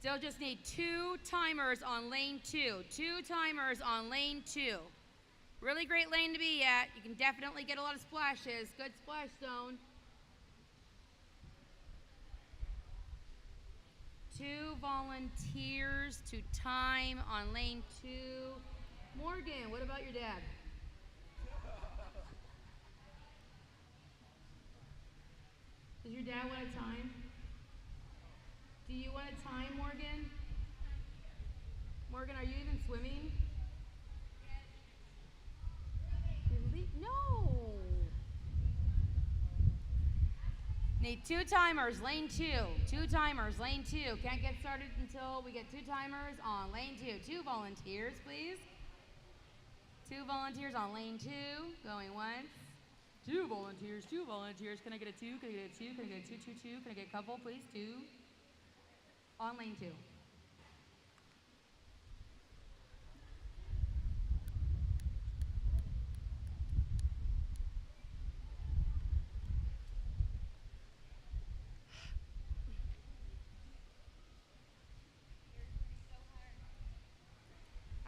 Still just need 2 timers on lane 2. 2 timers on lane 2. Really great lane to be at. You can definitely get a lot of splashes. Good splash zone. 2 volunteers to time on lane 2. Morgan, what about your dad? Does your dad want to time? Do you want to time, Morgan? Morgan, are you even swimming? No. Need 2 timers, lane 2. 2 timers, lane 2. Can't get started until we get 2 timers on lane 2. 2 volunteers, please. 2 volunteers on lane 2. Going once. 2 volunteers, 2 volunteers. Can I get a 2? Can I get a 2? Can I get a 2, 2, 2? Can I get a couple, please? 2. On lane 2.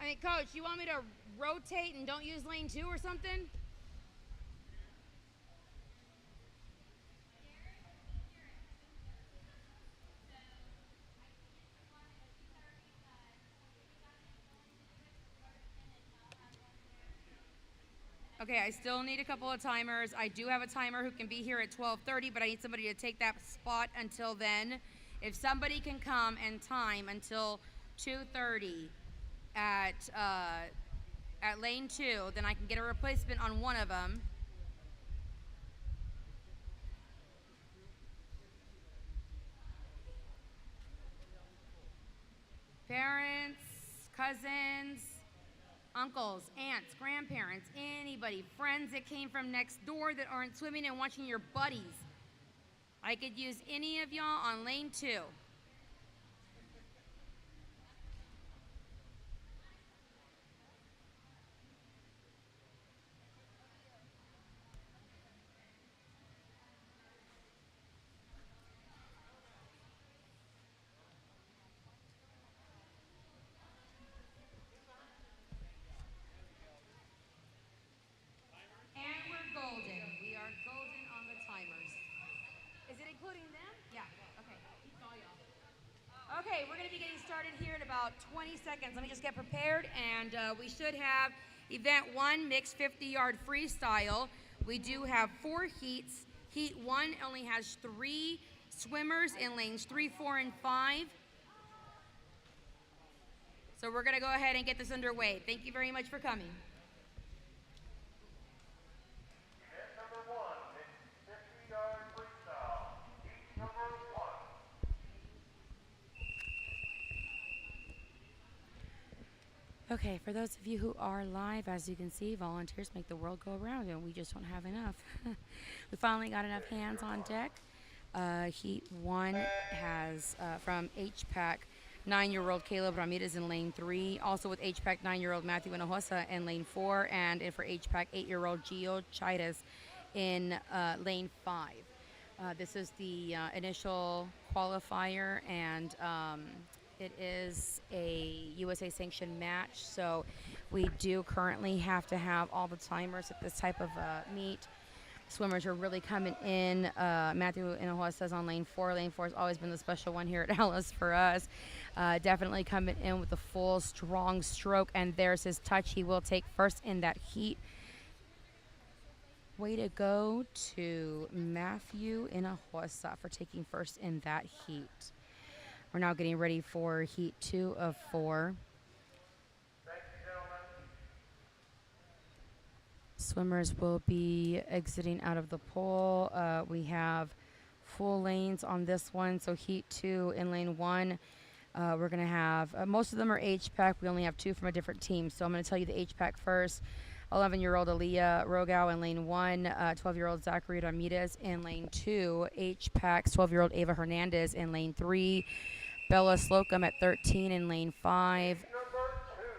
I mean, Coach, you want me to rotate and don't use lane 2 or something? Okay, I still need a couple of timers. I do have a timer who can be here at 12:30, but I need somebody to take that spot until then. If somebody can come and time until 2:30 at lane 2, then I can get a replacement on one of them. Parents, cousins, uncles, aunts, grandparents, anybody, friends that came from next door that aren't swimming and watching your buddies. I could use any of y'all on lane 2. Okay, we're going to be getting started here in about 20 seconds. Let me just get prepared, and we should have event 1, mixed 50-yard freestyle. We do have 4 heats. Heat 1 only has 3 swimmers in lanes 3, 4, and 5. So we're going to go ahead and get this underway. Thank you very much for coming. Okay, for those of you who are live, as you can see, volunteers make the world go around, and we just don't have enough. We finally got enough hands on deck. Heat 1 has from HPAC 9-year-old Caleb Ramirez in lane 3, also with HPAC 9-year-old Matthew Hinojosa in lane 4, and for HPAC 8-year-old Gio Chidas in lane 5. This is the initial qualifier, and it is a USA sanctioned match, so we do currently have to have all the timers at this type of meet. Swimmers are really coming in. Matthew Hinojosa is on lane 4. Lane 4 has always been the special one here at Alice for us. Definitely coming in with a full, strong stroke, and there's his touch. He will take first in that heat. Way to go to Matthew Hinojosa for taking first in that heat. We're now getting ready for heat 2 of 4. Thank you, gentlemen. Swimmers will be exiting out of the pool. We have full lanes on this one. So heat 2 in lane 1, we're going to have, most of them are HPAC. We only have 2 from a different team. So I'm going to tell you the HPAC first. 11-year-old Aaliyah Rogau in lane 1, 12-year-old Zachary Ramirez in lane 2, HPAC 12-year-old Ava Hernandez in lane 3, Bella Slocum at 13 in lane 5,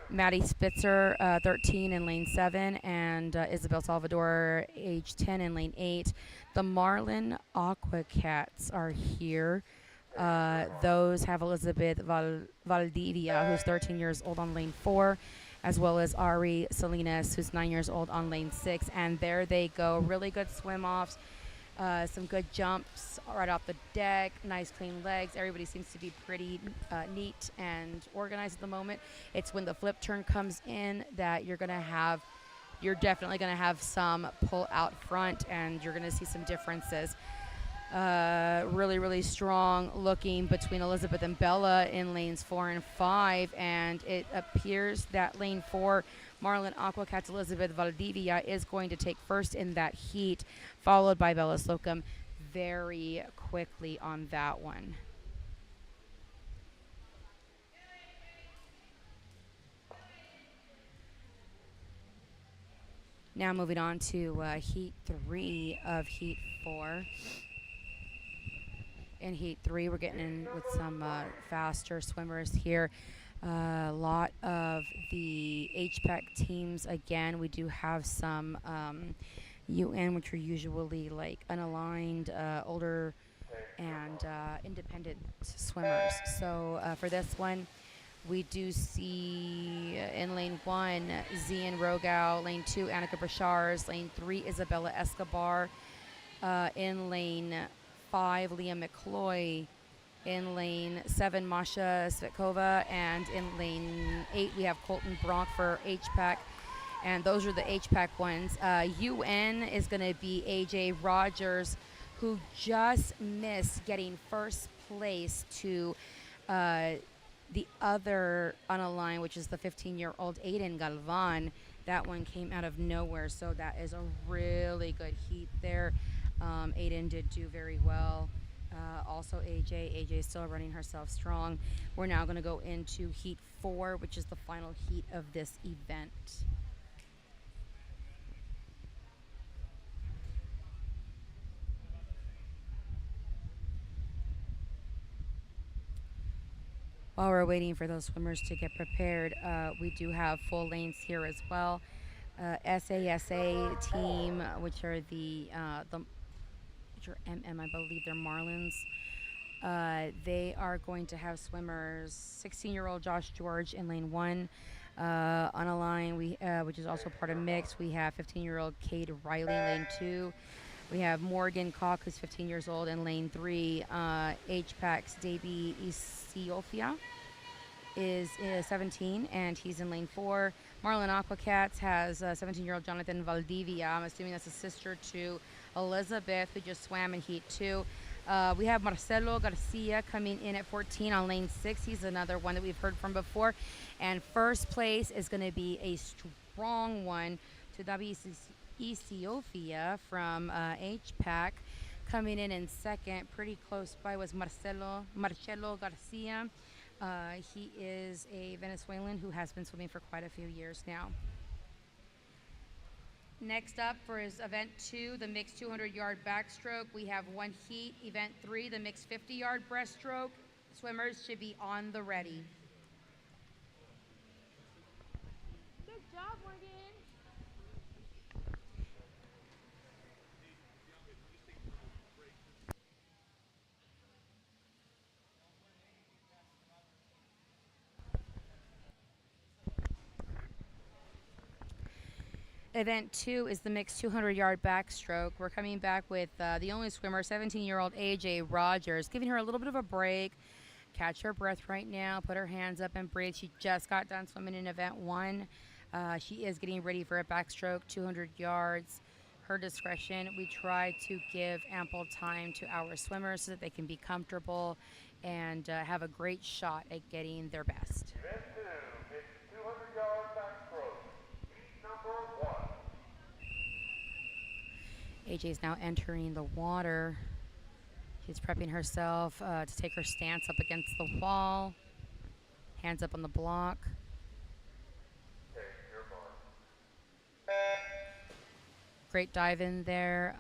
Maddie Spitzer 13 in lane 7, and Isabel Salvador age 10 in lane 8. The Marlin Aqua Cats are here Those have Elizabeth Valdivia, who's 13 years old on lane 4, as well as Ari Salinas, who's 9 years old on lane 6. And there they go. Really good swim offs. Some good jumps right off the deck, nice clean legs. Everybody seems to be pretty neat and organized at the moment. It's when the flip turn comes in that you're definitely going to have some pull out front, and you're going to see some differences. Really, really strong looking between Elizabeth and Bella in lanes 4 and 5, and it appears that lane 4, Marlon Aquacat's Elizabeth Valdivia, is going to take first in that heat, followed by Bella Slocum very quickly on that one. Now moving on to heat 3 of heat 4. In heat 3, we're getting in with some faster swimmers here. A lot of the HPAC teams, again, we do have some UN, which are usually like unaligned, older, and independent swimmers. So for this one, we do see in lane 1, Zian Rogau, lane 2, Annika Brashars, lane 3, Isabella Escobar, in lane 5, Leah McCloy, in lane 7, Masha Svetkova, and in lane 8, we have Colton Bronk for HPAC. And those are the HPAC ones. UN is going to be AJ Rogers, who just missed getting first place to the other unaligned, which is the 15-year-old Aiden Galvan. That one came out of nowhere, so that is a really good heat there. Aiden did do very well. Also AJ is still running herself strong. We're now going to go into heat 4, which is the final heat of this event. While we're waiting for those swimmers to get prepared, we do have full lanes here as well. SASA team, which are which are MM, I believe they're Marlins. They are going to have swimmers 16-year-old Josh George in lane 1. On a line, which is also part of mixed, we have 15-year-old Cade Riley, lane 2. We have Morgan Koch, who's 15 years old, in lane 3. HPAC's Davey Isiofia is 17, and he's in lane 4. Marlon Aquacats has 17-year-old Jonathan Valdivia. I'm assuming that's a sister to Elizabeth, who just swam in heat 2. We have Marcelo Garcia coming in at 14 on lane 6. He's another one that we've heard from before. And first place is going to be a strong one to Davi Ethiopia from HPAC. Coming in second, pretty close by, was Marcelo Garcia. He is a Venezuelan who has been swimming for quite a few years now. Next up for his event 2, the mixed 200-yard backstroke, we have one heat. Event 3, the mixed 50-yard breaststroke. Swimmers should be on the ready. Good job, Morgan. Event 2 is the mixed 200-yard backstroke. We're coming back with the only swimmer, 17-year-old AJ Rogers, giving her a little bit of a break. Catch her breath right now. Put her hands up and breathe. She just got done swimming in event 1. She is getting ready for a backstroke, 200 yards. Her discretion. We try to give ample time to our swimmers so that they can be comfortable and have a great shot at getting their best. Event 2, mixed 200-yard backstroke. Heat number 1. AJ is now entering the water. She's prepping herself to take her stance up against the wall. Hands up on the block. Okay, your mark. Great dive in there.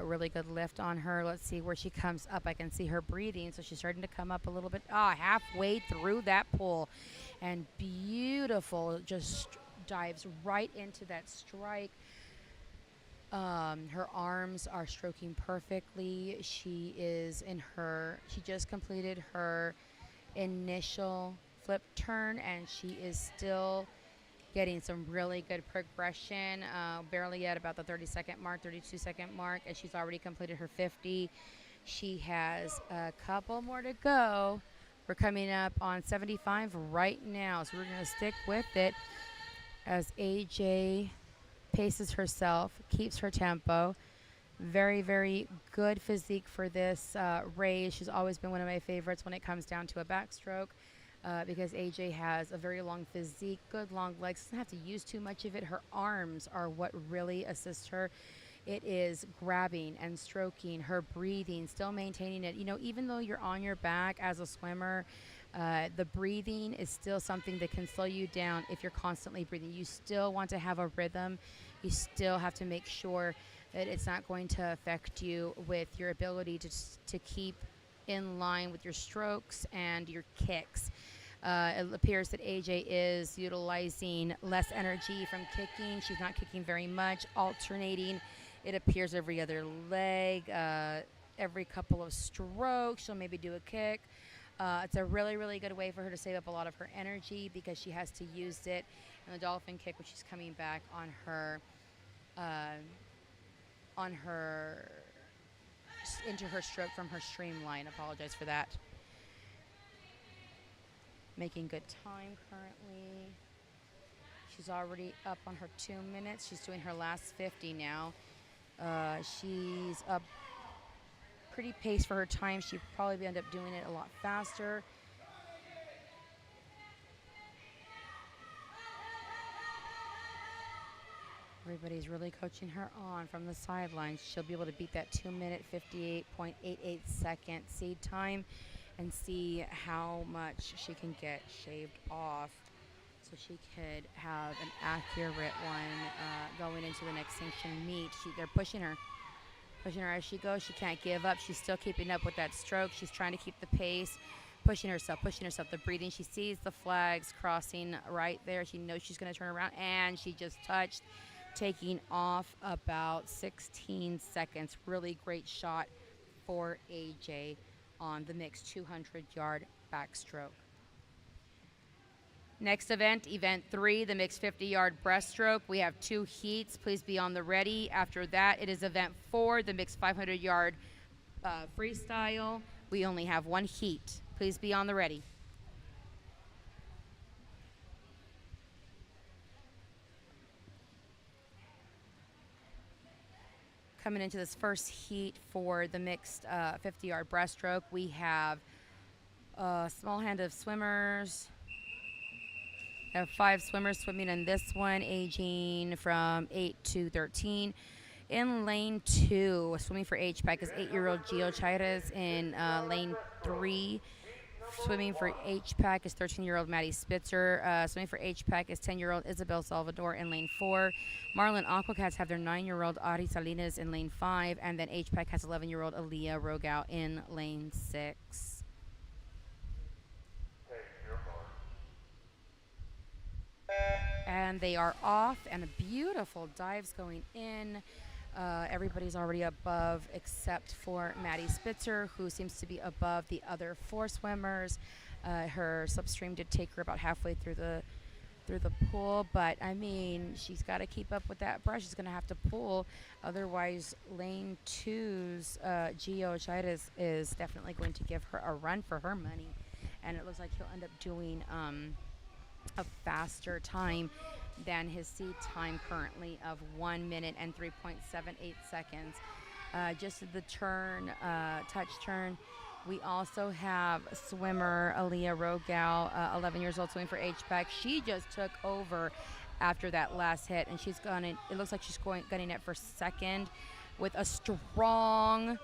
Really good lift on her. Let's see where she comes up. I can see her breathing, so she's starting to come up a little bit. Halfway through that pool. And beautiful, just dives right into that strike. Her arms are stroking perfectly. She just completed her initial flip turn, and she is still getting some really good progression, barely at about the 30-second mark, 32-second mark, and she's already completed her 50. She has a couple more to go. We're coming up on 75 right now, so we're going to stick with it as AJ paces herself, keeps her tempo. Very, very good physique for this race. She's always been one of my favorites when it comes down to a backstroke because AJ has a very long physique, good long legs, doesn't have to use too much of it. Her arms are what really assist her. It is grabbing and stroking, her breathing, still maintaining it. You know, even though you're on your back as a swimmer, the breathing is still something that can slow you down if you're constantly breathing. You still want to have a rhythm. You still have to make sure that it's not going to affect you with your ability to keep in line with your strokes and your kicks. It appears that AJ is utilizing less energy from kicking. She's not kicking very much, alternating. It appears every other leg, every couple of strokes, she'll maybe do a kick. It's a really, really good way for her to save up a lot of her energy because she has to use it in the dolphin kick when she's coming back on her into her stroke from her streamline. Apologize for that. Making good time currently. She's already up on her 2 minutes. She's doing her last 50 now. She's up pretty pace for her time. She'd probably end up doing it a lot faster. Everybody's really coaching her on from the sidelines. She'll be able to beat that 2-minute 58.88 second seed time and see how much she can get shaved off so she could have an accurate one going into the next sanctioned meet. They're pushing her as she goes. She can't give up. She's still keeping up with that stroke. She's trying to keep the pace, pushing herself, the breathing. She sees the flags crossing right there. She knows she's going to turn around, and she just touched, taking off about 16 seconds. Really great shot for AJ on the mixed 200-yard backstroke. Next event, event 3, the mixed 50-yard breaststroke. We have 2 heats. Please be on the ready. After that, it is event 4, the mixed 500-yard freestyle. We only have 1 heat. Please be on the ready. Coming into this first heat for the mixed 50-yard breaststroke, we have a small hand of swimmers. We have 5 swimmers swimming in this one, aging from 8 to 13. In lane 2, swimming for HPAC is 8-year-old Gio Chaires. In lane 3, swimming for HPAC is 13-year-old Maddie Spitzer. Swimming for HPAC is 10-year-old Isabel Salvador in lane 4. Marlin Aquacats have their 9-year-old Ari Salinas in lane 5. And then HPAC has 11-year-old Aaliyah Rogau in lane 6. And they are off, and a beautiful dives going in. Everybody's already above except for Maddie Spitzer, who seems to be above the other 4 swimmers. Her slipstream did take her about halfway through the pool, but I mean, she's got to keep up with that brush. She's going to have to pull, otherwise lane 2's Gio Chaires is definitely going to give her a run for her money, and it looks like he'll end up doing a faster time than his seed time currently of 1 minute and 3.78 seconds. Just at the turn, touch turn, we also have swimmer Aaliyah Rogau, 11 years old, swimming for HPAC. She just took over after that last hit, and she's gonna. It looks like she's gunning it for second with a strong,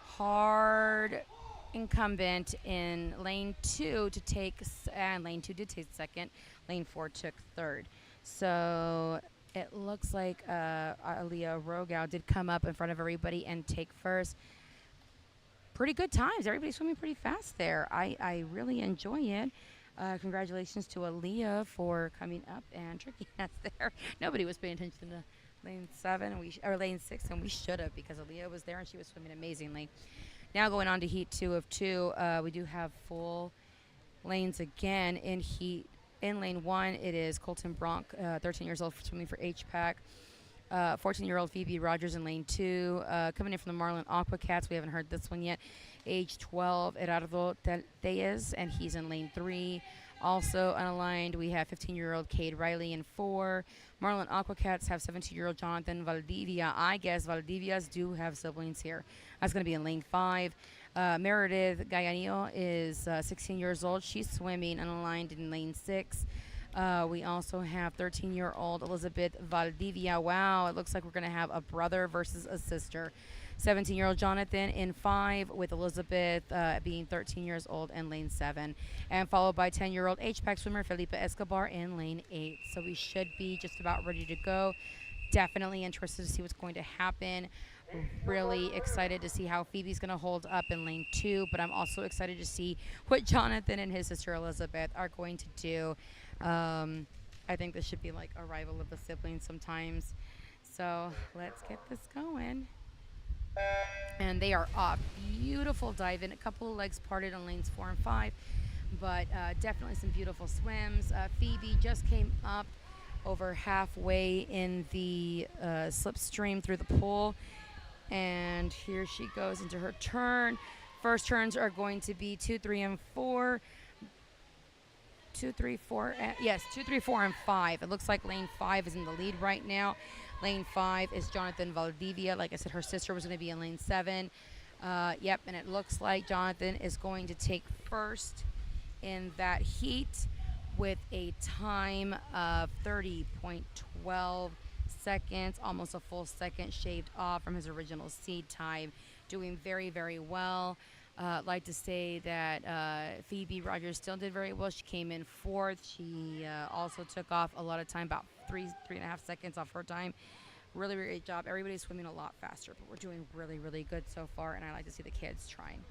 hard incumbent in lane 2 to take, and lane 2 did take second. Lane 4 took third. So it looks like Aaliyah Rogau did come up in front of everybody and take first. Pretty good times. Everybody's swimming pretty fast there. I really enjoy it. Congratulations to Aaliyah for coming up and tricking us there. Nobody was paying attention to lane 7, or lane 6, and we should have because Aaliyah was there and she was swimming amazingly. Now going on to heat 2 of 2, we do have full lanes again in heat. In lane 1, it is Colton Bronk, 13 years old, swimming for HPAC. 14-year-old Phoebe Rogers in lane 2. Coming in from the Marlin Aqua Cats, we haven't heard this one yet. Age 12, Gerardo Tellez, and he's in lane 3. Also unaligned, we have 15-year-old Cade Riley in 4. Marlin Aqua Cats have 17-year-old Jonathan Valdivia. I guess Valdivias do have siblings here. That's going to be in lane 5. Meredith Gallanillo is 16 years old. She's swimming unaligned in lane 6. We also have 13-year-old Elizabeth Valdivia. Wow, it looks like we're going to have a brother versus a sister. 17-year-old Jonathan in 5, with Elizabeth being 13 years old in lane 7. And followed by 10-year-old HPAC swimmer Felipe Escobar in lane 8. So we should be just about ready to go. Definitely interested to see what's going to happen. Really excited to see how Phoebe's going to hold up in lane 2, but I'm also excited to see what Jonathan and his sister Elizabeth are going to do. I think this should be like a rival of the siblings sometimes. So let's get this going. And they are off. Beautiful dive in. A couple of legs parted on lanes 4 and 5, but definitely some beautiful swims. Phoebe just came up over halfway in the slipstream through the pool. And here she goes into her turn. First turns are going to be 2, 3, and 4. 2, 3, 4. Yes, 2, 3, 4, and 5. It looks like lane 5 is in the lead right now. Lane 5 is Jonathan Valdivia. Like I said, her sister was going to be in lane 7. Yep, and it looks like Jonathan is going to take first in that heat with a time of 30.12 seconds, almost a full second shaved off from his original seed time. Doing very, very well. Like to say that Phoebe Rogers still did very well. She came in 4th. She also took off a lot of time, about 3.5 seconds off her time. Really, really great job. Everybody's swimming a lot faster, but we're doing really, really good so far, and I like to see the kids trying.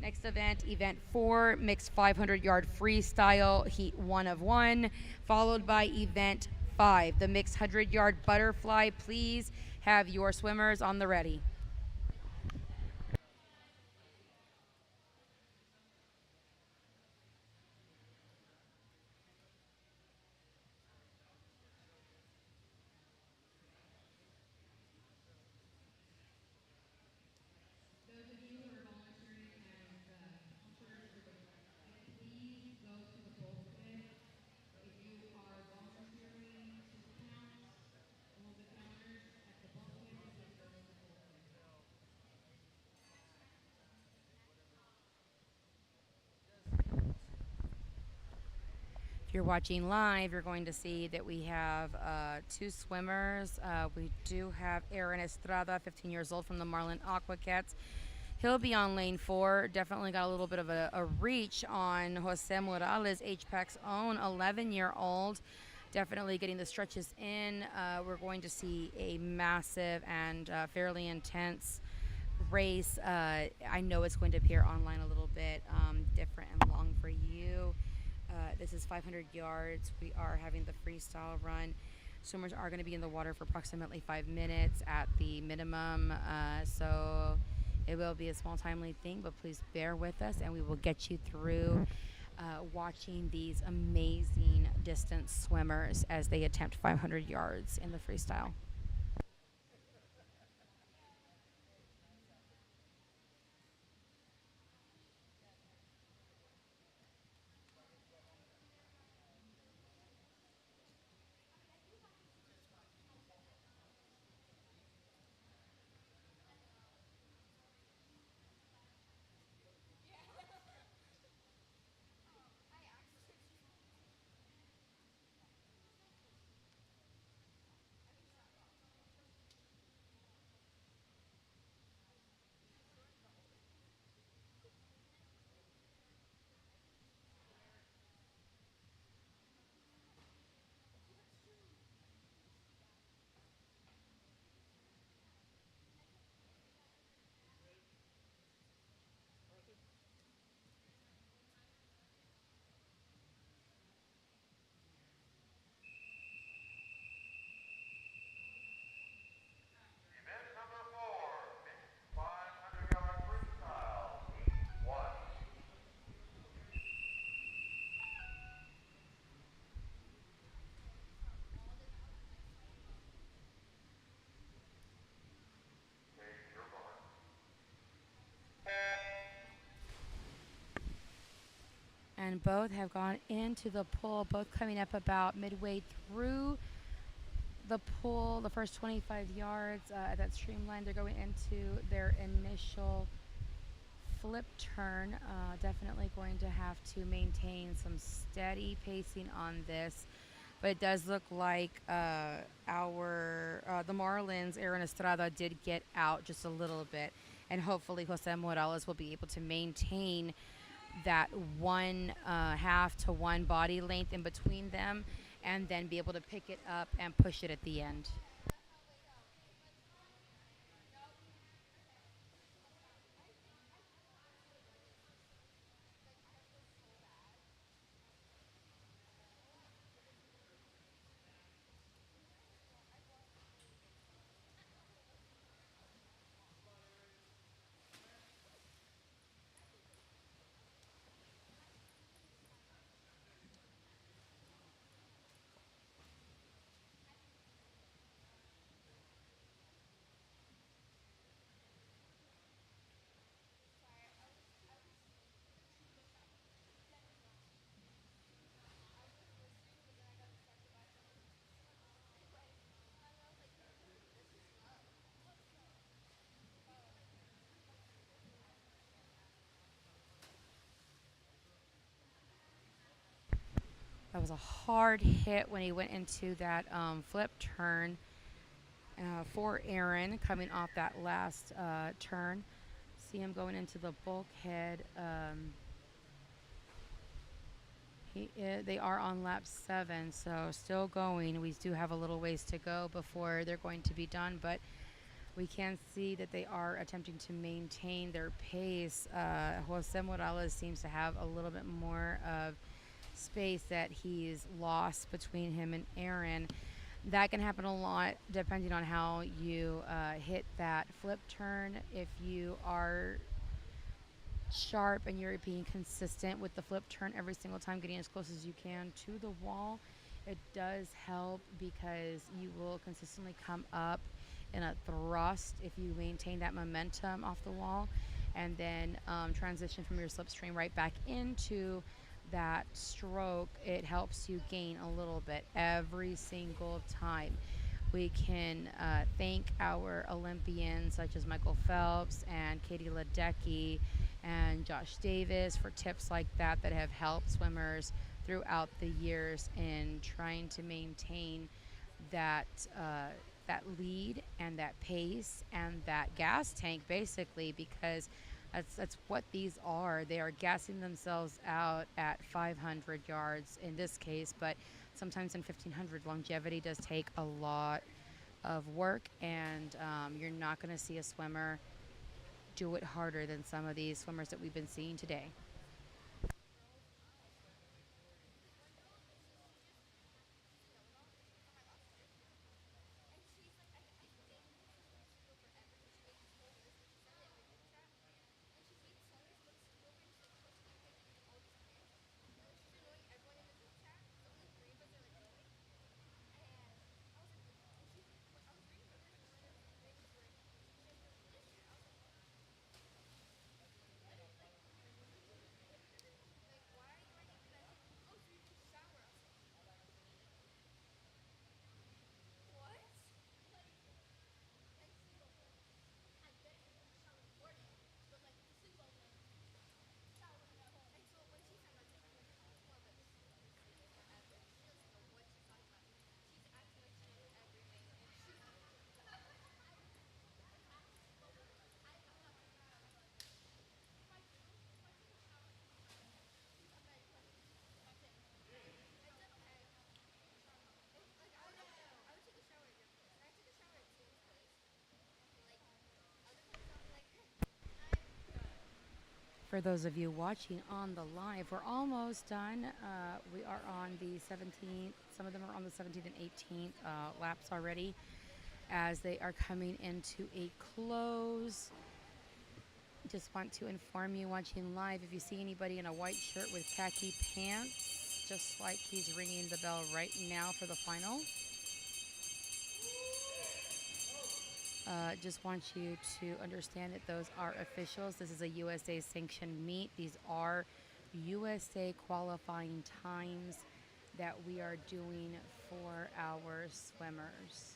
Next event, event 4, mixed 500-yard freestyle, heat 1 of 1, followed by event 5, the mixed 100-yard butterfly. Please have your swimmers on the ready. If you're watching live, you're going to see that we have 2 swimmers. We do have Aaron Estrada, 15 years old, from the Marlin Aqua Cats. He'll be on lane 4. Definitely got a little bit of a reach on Jose Morales, HPAC's own 11-year-old. Definitely getting the stretches in. We're going to see a massive and fairly intense race. I know it's going to appear online a little bit different and long for you. This is 500 yards. We are having the freestyle run. Swimmers are going to be in the water for approximately 5 minutes at the minimum. So it will be a small, timely thing, but please bear with us, and we will get you through watching these amazing distance swimmers as they attempt 500 yards in the freestyle. and both have gone into the pool, both coming up about midway through the pool, the first 25 yards at that streamline. They're going into their initial flip turn. Definitely going to have to maintain some steady pacing on this. But it does look like our the Marlins, Aaron Estrada, did get out just a little bit, and hopefully Jose Morales will be able to maintain that one half to one body length in between them, and then be able to pick it up and push it at the end. That was a hard hit when he went into that flip turn for Aaron coming off that last turn. See him going into the bulkhead. They are on lap 7, so still going. We do have a little ways to go before they're going to be done, but we can see that they are attempting to maintain their pace. Jose Morales seems to have a little bit more of space that he's lost between him and Aaron. That can happen a lot depending on how you hit that flip turn. If you are sharp and you're being consistent with the flip turn every single time, getting as close as you can to the wall, it does help because you will consistently come up in a thrust if you maintain that momentum off the wall, and then transition from your slipstream right back into that stroke. It helps you gain a little bit every single time. We can thank our Olympians such as Michael Phelps and Katie Ledecky and Josh Davis for tips like that that have helped swimmers throughout the years in trying to maintain that that lead and that pace and that gas tank, basically, because that's what these are. They are gassing themselves out at 500 yards in this case, but sometimes in 1500. Longevity does take a lot of work, and you're not going to see a swimmer do it harder than some of these swimmers that we've been seeing today. For those of you watching on the live, we're almost done. We are on the 17th. Some of them are on the 17th and 18th laps already, as they are coming into a close. Just want to inform you watching live, if you see anybody in a white shirt with khaki pants, just like he's ringing the bell right now for the final. Just want you to understand that those are officials. This is a USA sanctioned meet. These are USA qualifying times that we are doing for our swimmers.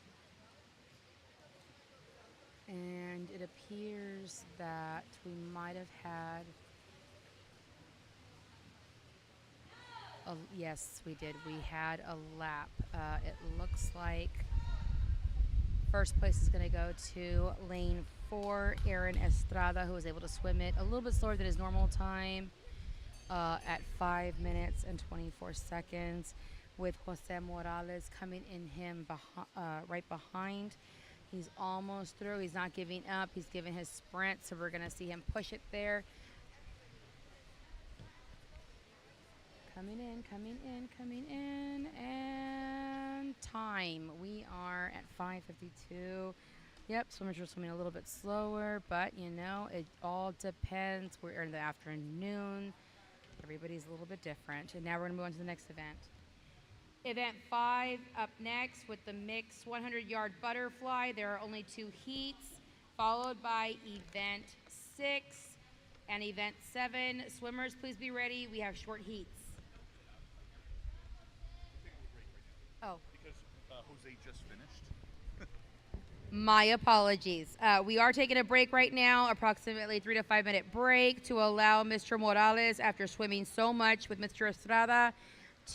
And it appears that we might have had yes, we did. We had a lap. It looks like first place is going to go to lane 4, Aaron Estrada, who was able to swim it a little bit slower than his normal time at 5 minutes and 24 seconds, with Jose Morales coming in him right behind. He's almost through. He's not giving up. He's giving his sprint, so we're going to see him push it there. Coming in, and time. We are at 5:52. Yep, swimmers are swimming a little bit slower, but you know, it all depends. We're in the afternoon. Everybody's a little bit different. And now we're going to move on to the next event. Event 5 up next with the mixed 100-yard butterfly. There are only 2 heats, followed by event 6 and event 7. Swimmers, please be ready. We have short heats. Oh. Because Jose just finished. My apologies. We are taking a break right now, approximately 3 to 5 minute break to allow Mr. Morales, after swimming so much with Mr. Estrada,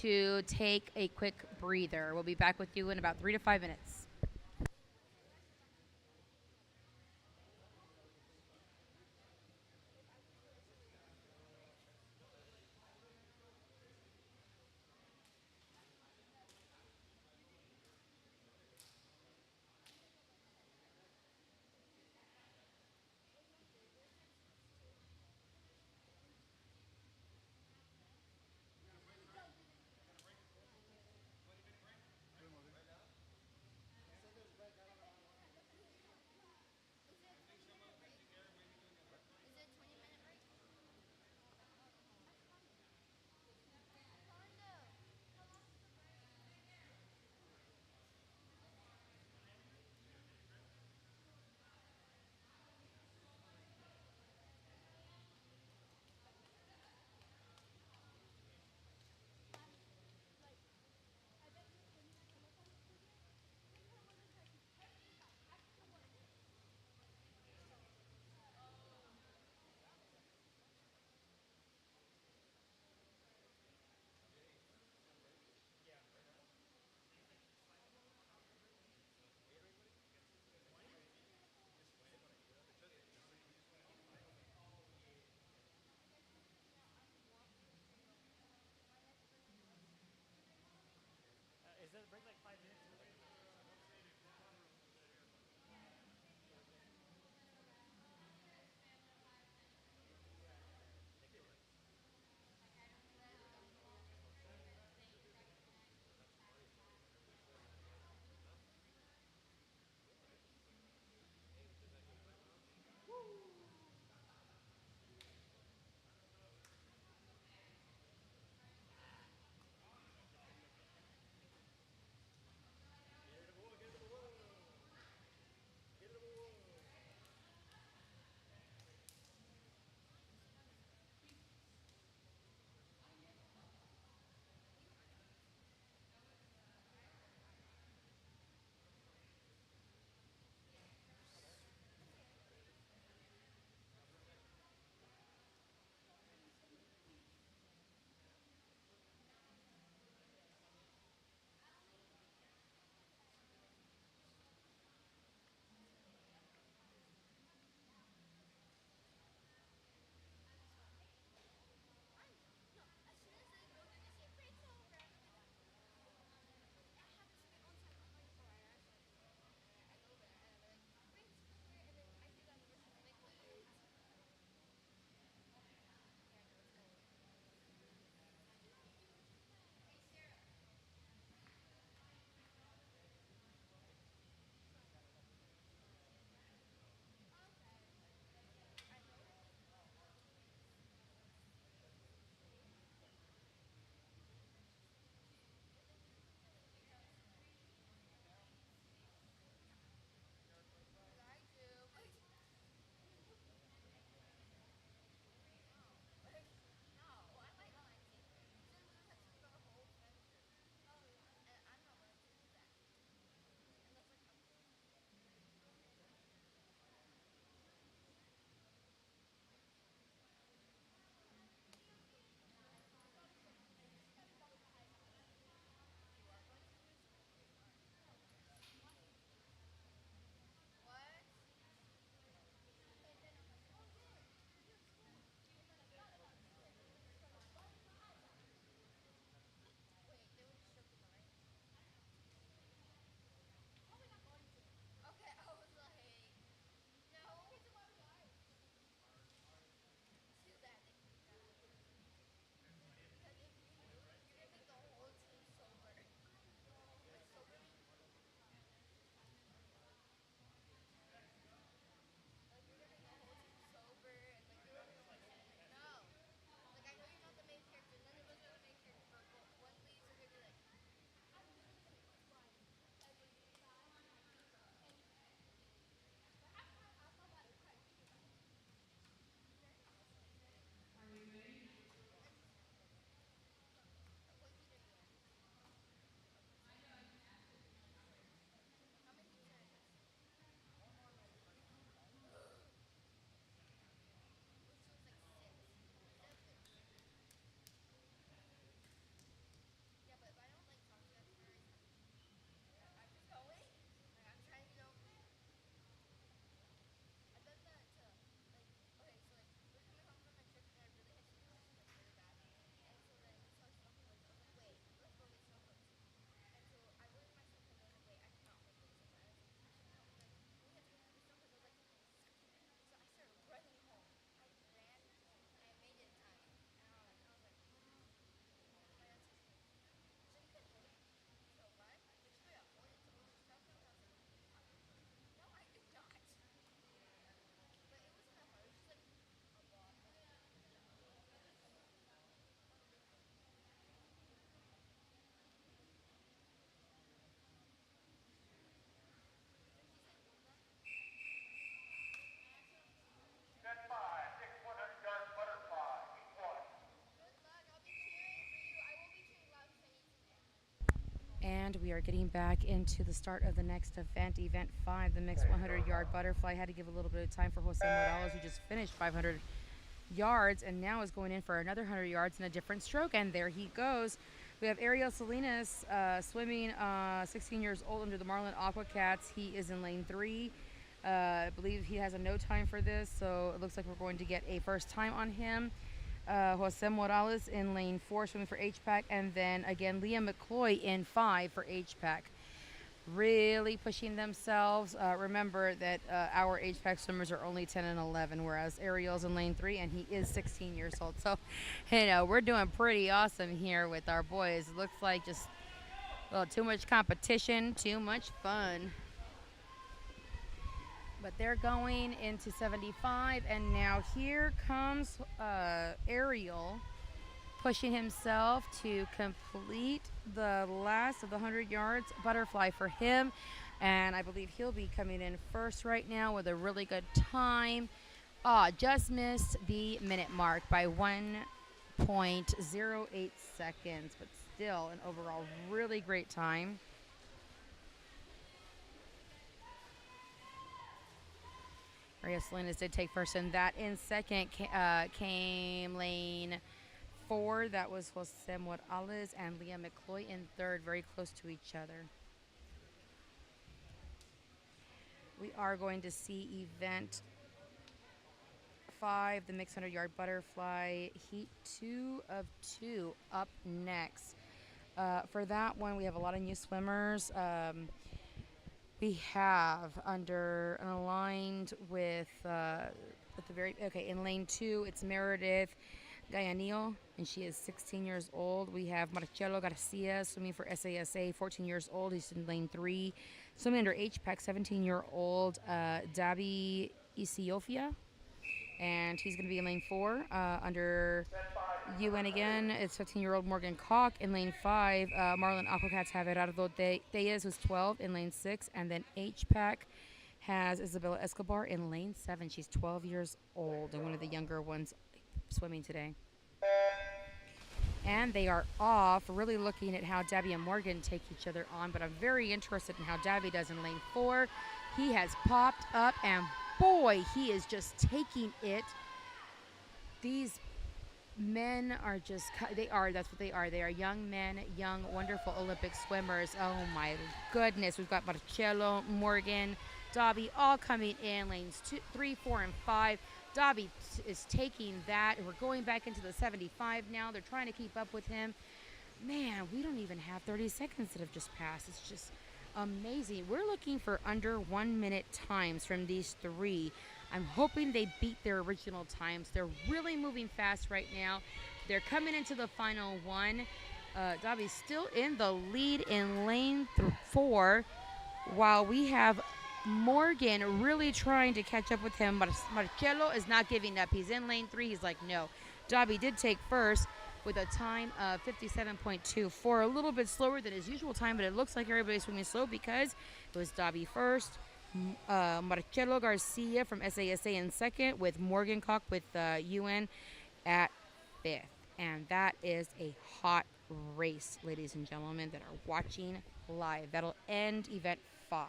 to take a quick breather. We'll be back with you in about 3 to 5 minutes. And we are getting back into the start of the next event, Event 5, the mixed 100-yard butterfly. Had to give a little bit of time for Jose Morales, who just finished 500 yards and now is going in for another 100 yards in a different stroke. And there he goes. We have Ariel Salinas swimming, 16 years old, under the Marlin Aqua Cats. He is in lane 3. I believe he has a no time for this, so it looks like we're going to get a first time on him. Jose Morales in lane 4, swimming for HPAC, and then again Liam McCloy in 5 for HPAC. Really pushing themselves. Remember that our HPAC swimmers are only 10 and 11, whereas Ariel's in lane 3, and he is 16 years old. So, we're doing pretty awesome here with our boys. It looks like just, well, too much competition, too much fun. But they're going into 75, and now here comes Ariel pushing himself to complete the last of the 100 yards butterfly for him. And I believe he'll be coming in first right now with a really good time. Just missed the minute mark by 1.08 seconds, but still an overall really great time. Ariel Salinas did take first, and that in second came lane 4. That was Jose Morales, and Liam McCloy in third, very close to each other. We are going to see Event 5, the mixed 100-yard butterfly, heat 2 of 2 up next. For that one, we have a lot of new swimmers. We have under and aligned with at the very in lane 2, it's Meredith Gallanillo, and she is 16 years old. We have Marcelo Garcia swimming for SASA, 14 years old. He's in lane 3. Swimming under HPAC, 17-year-old Dabi Isiofia, and he's going to be in lane 4. Under UN again, it's 15-year-old Morgan Koch. In lane 5, Marlin Aquacats have Gerardo Tellez, who's 12, in lane 6. And then HPAC has Isabella Escobar in lane 7. She's 12 years old and one of the younger ones swimming today. And they are off, really looking at how Dabby and Morgan take each other on. But I'm very interested in how Dabby does in lane 4. He has popped up, and boy, he is just taking it. These men are just, that's what they are. They are young men, young, wonderful Olympic swimmers. Oh my goodness. We've got Marcelo, Morgan, Dobby all coming in lanes 2, 3, 4, and 5. Dobby is taking that. We're going back into the 75 now. They're trying to keep up with him. Man, we don't even have 30 seconds that have just passed. It's just amazing. We're looking for under 1 minute times from these 3. I'm hoping they beat their original times. They're really moving fast right now. They're coming into the final one. Dobby's still in the lead in lane 4, while we have Morgan really trying to catch up with him. But Marcelo is not giving up. He's in lane 3. He's like, no. Dobby did take first with a time of 57.24, a little bit slower than his usual time, but it looks like everybody's swimming slow because it was Dobby first, Marcelo Garcia from SASA in second, with Morgan Koch with UN at 5th. And that is a hot race, ladies and gentlemen, that are watching live. That'll end Event 5.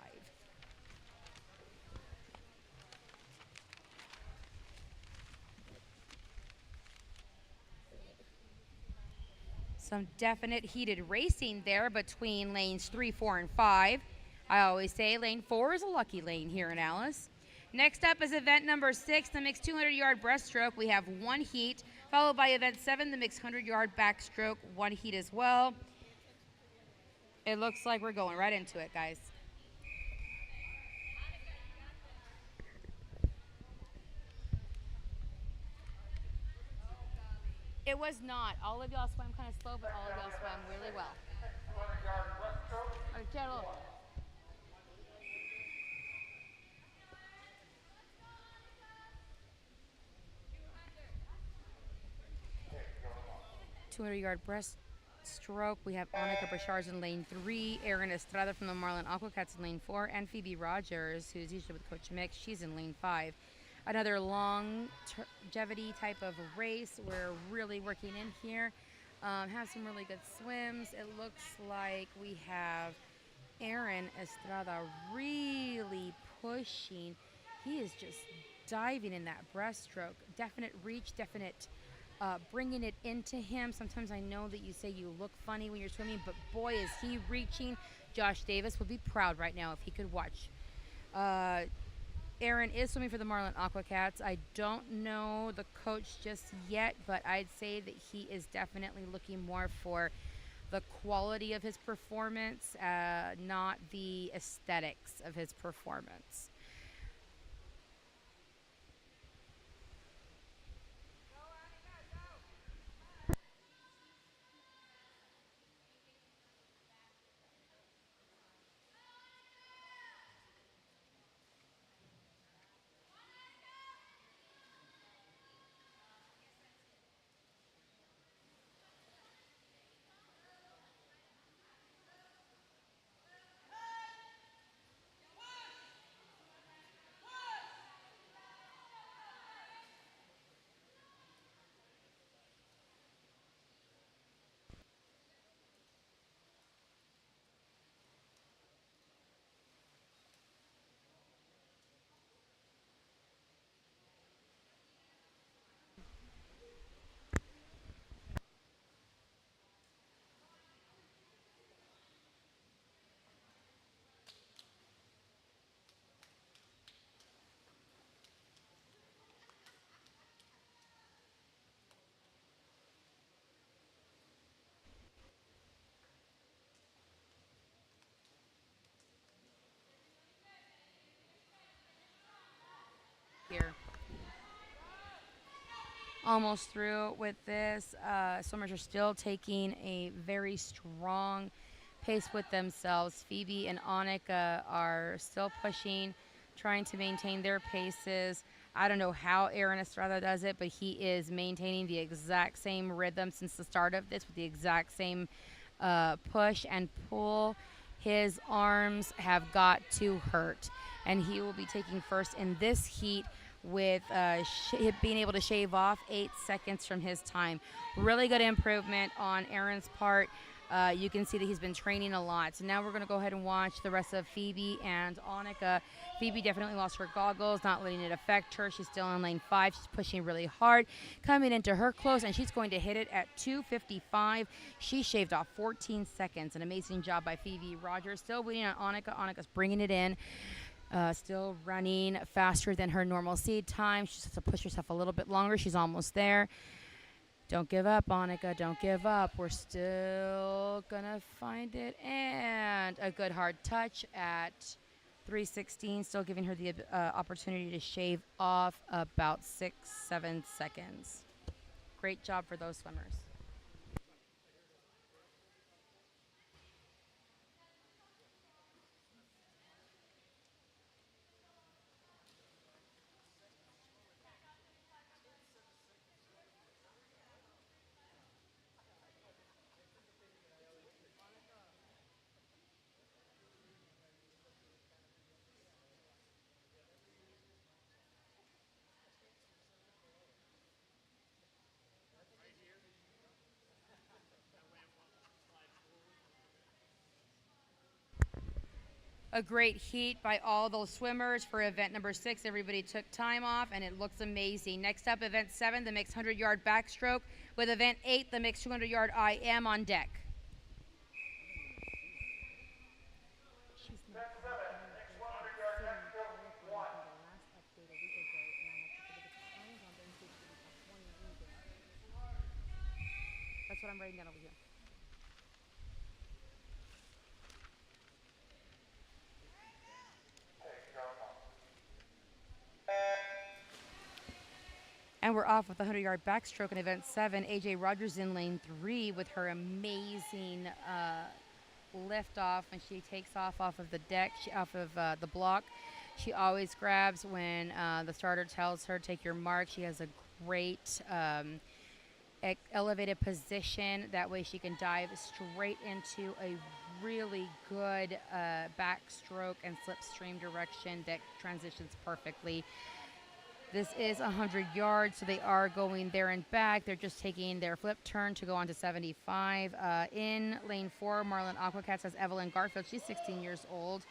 Some definite heated racing there between lanes 3, 4, and 5. I always say lane 4 is a lucky lane here in Alice. Next up is event number 6, the mixed 200-yard breaststroke. We have 1 heat, followed by event 7, the mixed 100-yard backstroke, 1 heat as well. It looks like we're going right into it, guys. It was not. All of y'all swam kind of slow, but all of y'all swam really well. 200-yard breaststroke. Marcelo. Yard breaststroke. We have Annika Bashars in lane 3, Erin Estrada from the Marlin Aquacats in lane 4, and Phoebe Rogers, who's usually with Coach Mick. She's in lane 5. Another longevity type of race. We're really working in here. Have some really good swims. It looks like we have Aaron Estrada really pushing. He is just diving in that breaststroke. Definite reach, definite bringing it into him. Sometimes I know that you say you look funny when you're swimming, but boy, is he reaching. Josh Davis would be proud right now if he could watch. Uh, Aaron is swimming for the Marlin Aquacats. I don't know the coach just yet, but I'd say that he is definitely looking more for the quality of his performance, not the aesthetics of his performance. Here. Almost through with this. Swimmers are still taking a very strong pace with themselves. Phoebe and Annika are still pushing, trying to maintain their paces. I don't know how Aaron Estrada does it, but he is maintaining the exact same rhythm since the start of this with the exact same push and pull. His arms have got to hurt, and he will be taking first in this heat with being able to shave off 8 seconds from his time. Really good improvement on Aaron's part. You can see that he's been training a lot. So now we're going to go ahead and watch the rest of Phoebe and Annika. Phoebe definitely lost her goggles, not letting it affect her. She's still in lane 5. She's pushing really hard, coming into her close, and she's going to hit it at 2:55. She shaved off 14 seconds. An amazing job by Phoebe Rogers. Still waiting on Annika. Annika's bringing it in. Still running faster than her normal seed time. She just has to push herself a little bit longer. She's almost there. Don't give up, Annika. Don't give up. We're still going to find it. And a good hard touch at 3:16, still giving her the opportunity to shave off about 6-7 seconds. Great job for those swimmers. A great heat by all those swimmers for event number 6. Everybody took time off, and it looks amazing. Next up, event 7, the mixed 100-yard backstroke, with event 8, the mixed 200-yard IM on deck. Step 7, next 100-yard backstroke, 1. That's what I'm writing down over here. And we're off with the 100-yard backstroke in event 7. AJ Rogers in lane 3 with her amazing lift off when she takes off of the deck, off of the block. She always grabs when the starter tells her, take your mark. She has a great elevated position. That way she can dive straight into a really good backstroke and slipstream direction that transitions perfectly. This is 100 yards, so they are going there and back. They're just taking their flip turn to go on to 75. In lane 4, Marlin Aquacats has Evelyn Garfield. She's 16 years old.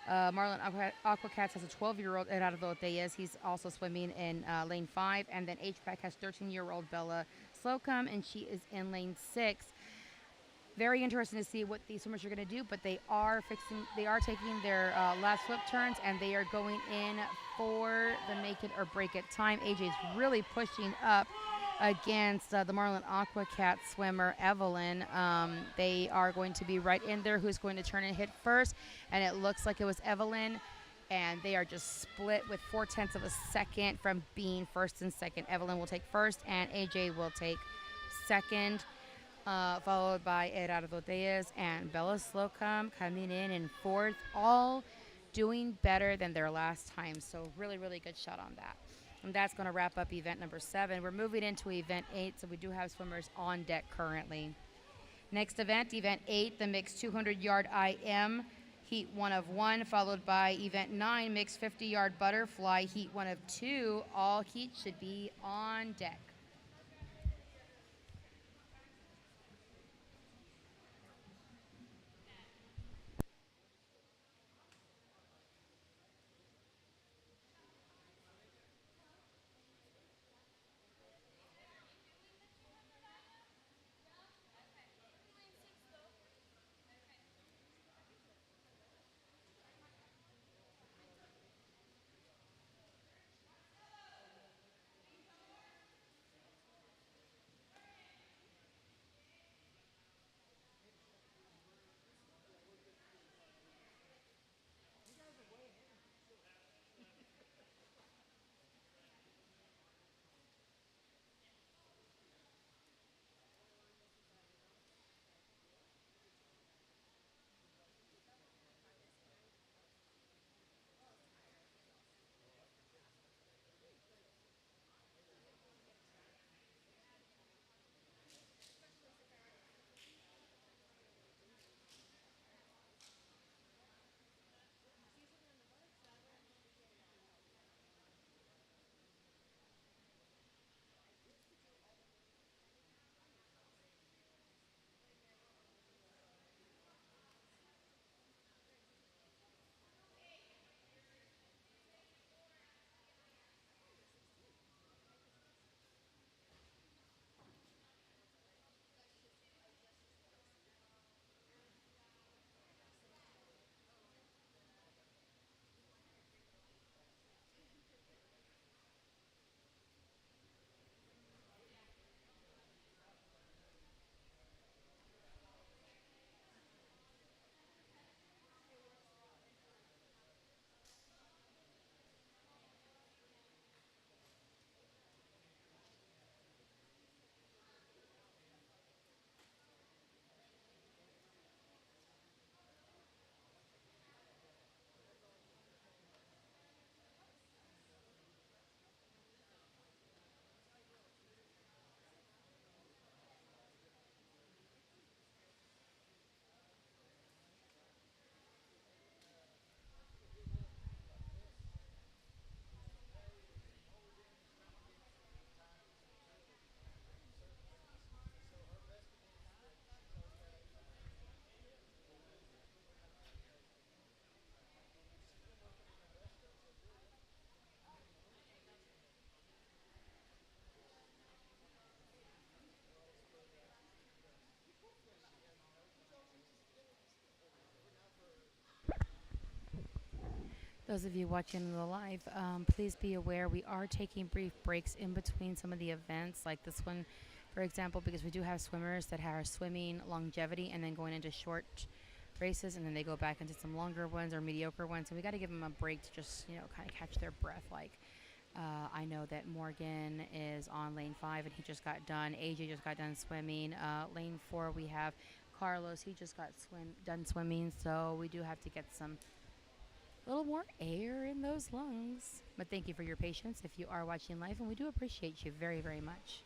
Marlon Aquacats has a 12-year-old Gerardo Reyes. He's also swimming in lane 5. And then HPAC has 13-year-old Bella Slocum, and she is in lane 6. Very interesting to see what these swimmers are going to do, but they are taking their last flip turns, and they are going in for the make it or break it time. AJ's really pushing up against the Marlin Aquacat swimmer Evelyn. They are going to be right in there. Who's going to turn and hit first? And it looks like it was Evelyn, and they are just split with 0.4 of a second from being first and second. Evelyn will take first, and AJ will take second. Followed by Gerardo Reyes and Bella Slocum coming in fourth, all doing better than their last time. So really, really good shot on that. And that's going to wrap up event number 7. We're moving into event 8, so we do have swimmers on deck currently. Next event, event 8, the mixed 200-yard IM, heat 1 of 1, followed by event 9, mixed 50-yard butterfly, heat 1 of 2. All heats should be on deck. Those of you watching the live, please be aware we are taking brief breaks in between some of the events, like this one, for example, because we do have swimmers that are swimming longevity and then going into short races, and then they go back into some longer ones or mediocre ones. So we got to give them a break to just, kind of catch their breath. Like, I know that Morgan is on lane 5 and he just got done. AJ just got done swimming. Lane 4, we have Carlos. He just got done swimming. So we do have to get some little more air in those lungs. But thank you for your patience if you are watching live, and we do appreciate you very, very much.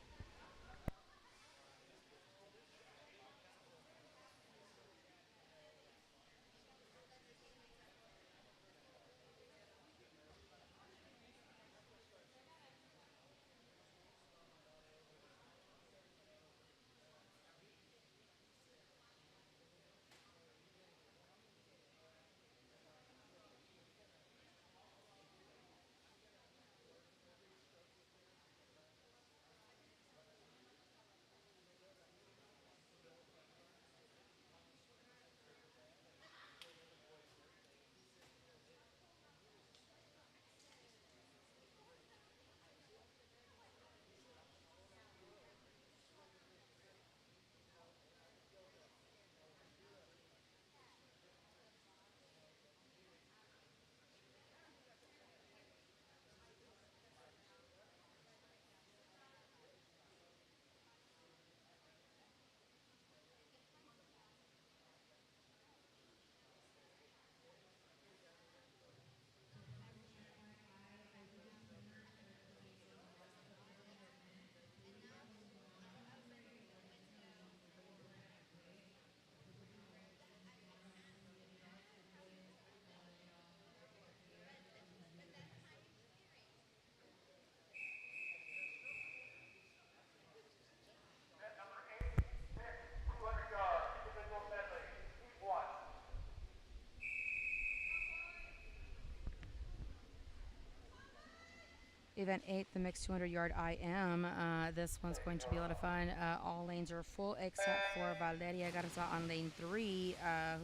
Event 8, the mixed 200-yard IM. This one's going to be a lot of fun. All lanes are full except for Valeria Garza on lane 3,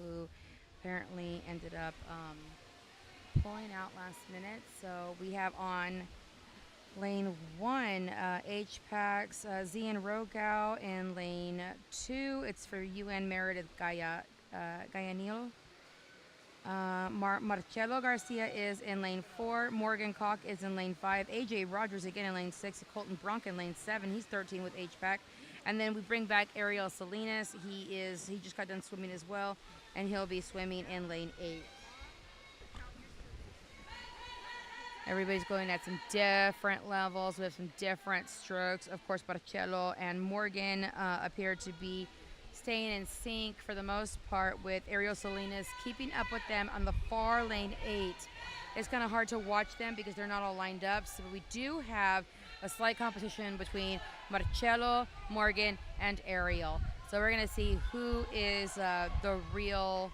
who apparently ended up pulling out last minute. So we have on lane 1 HPAC's Zian Rogau. In lane 2, it's for UN Meredith Gayanil. Marcelo Garcia is in lane 4. Morgan Koch is in lane 5. AJ Rogers again in lane 6. Colton Bronk in lane 7. He's 13 with HPAC. And then we bring back Ariel Salinas. He just got done swimming as well, and he'll be swimming in lane 8. Everybody's going at some different levels with some different strokes. Of course, Marcelo and Morgan appear to be staying in sync for the most part, with Ariel Salinas keeping up with them on the far lane 8. It's kind of hard to watch them because they're not all lined up. So we do have a slight competition between Marcelo, Morgan, and Ariel. So we're going to see who is the real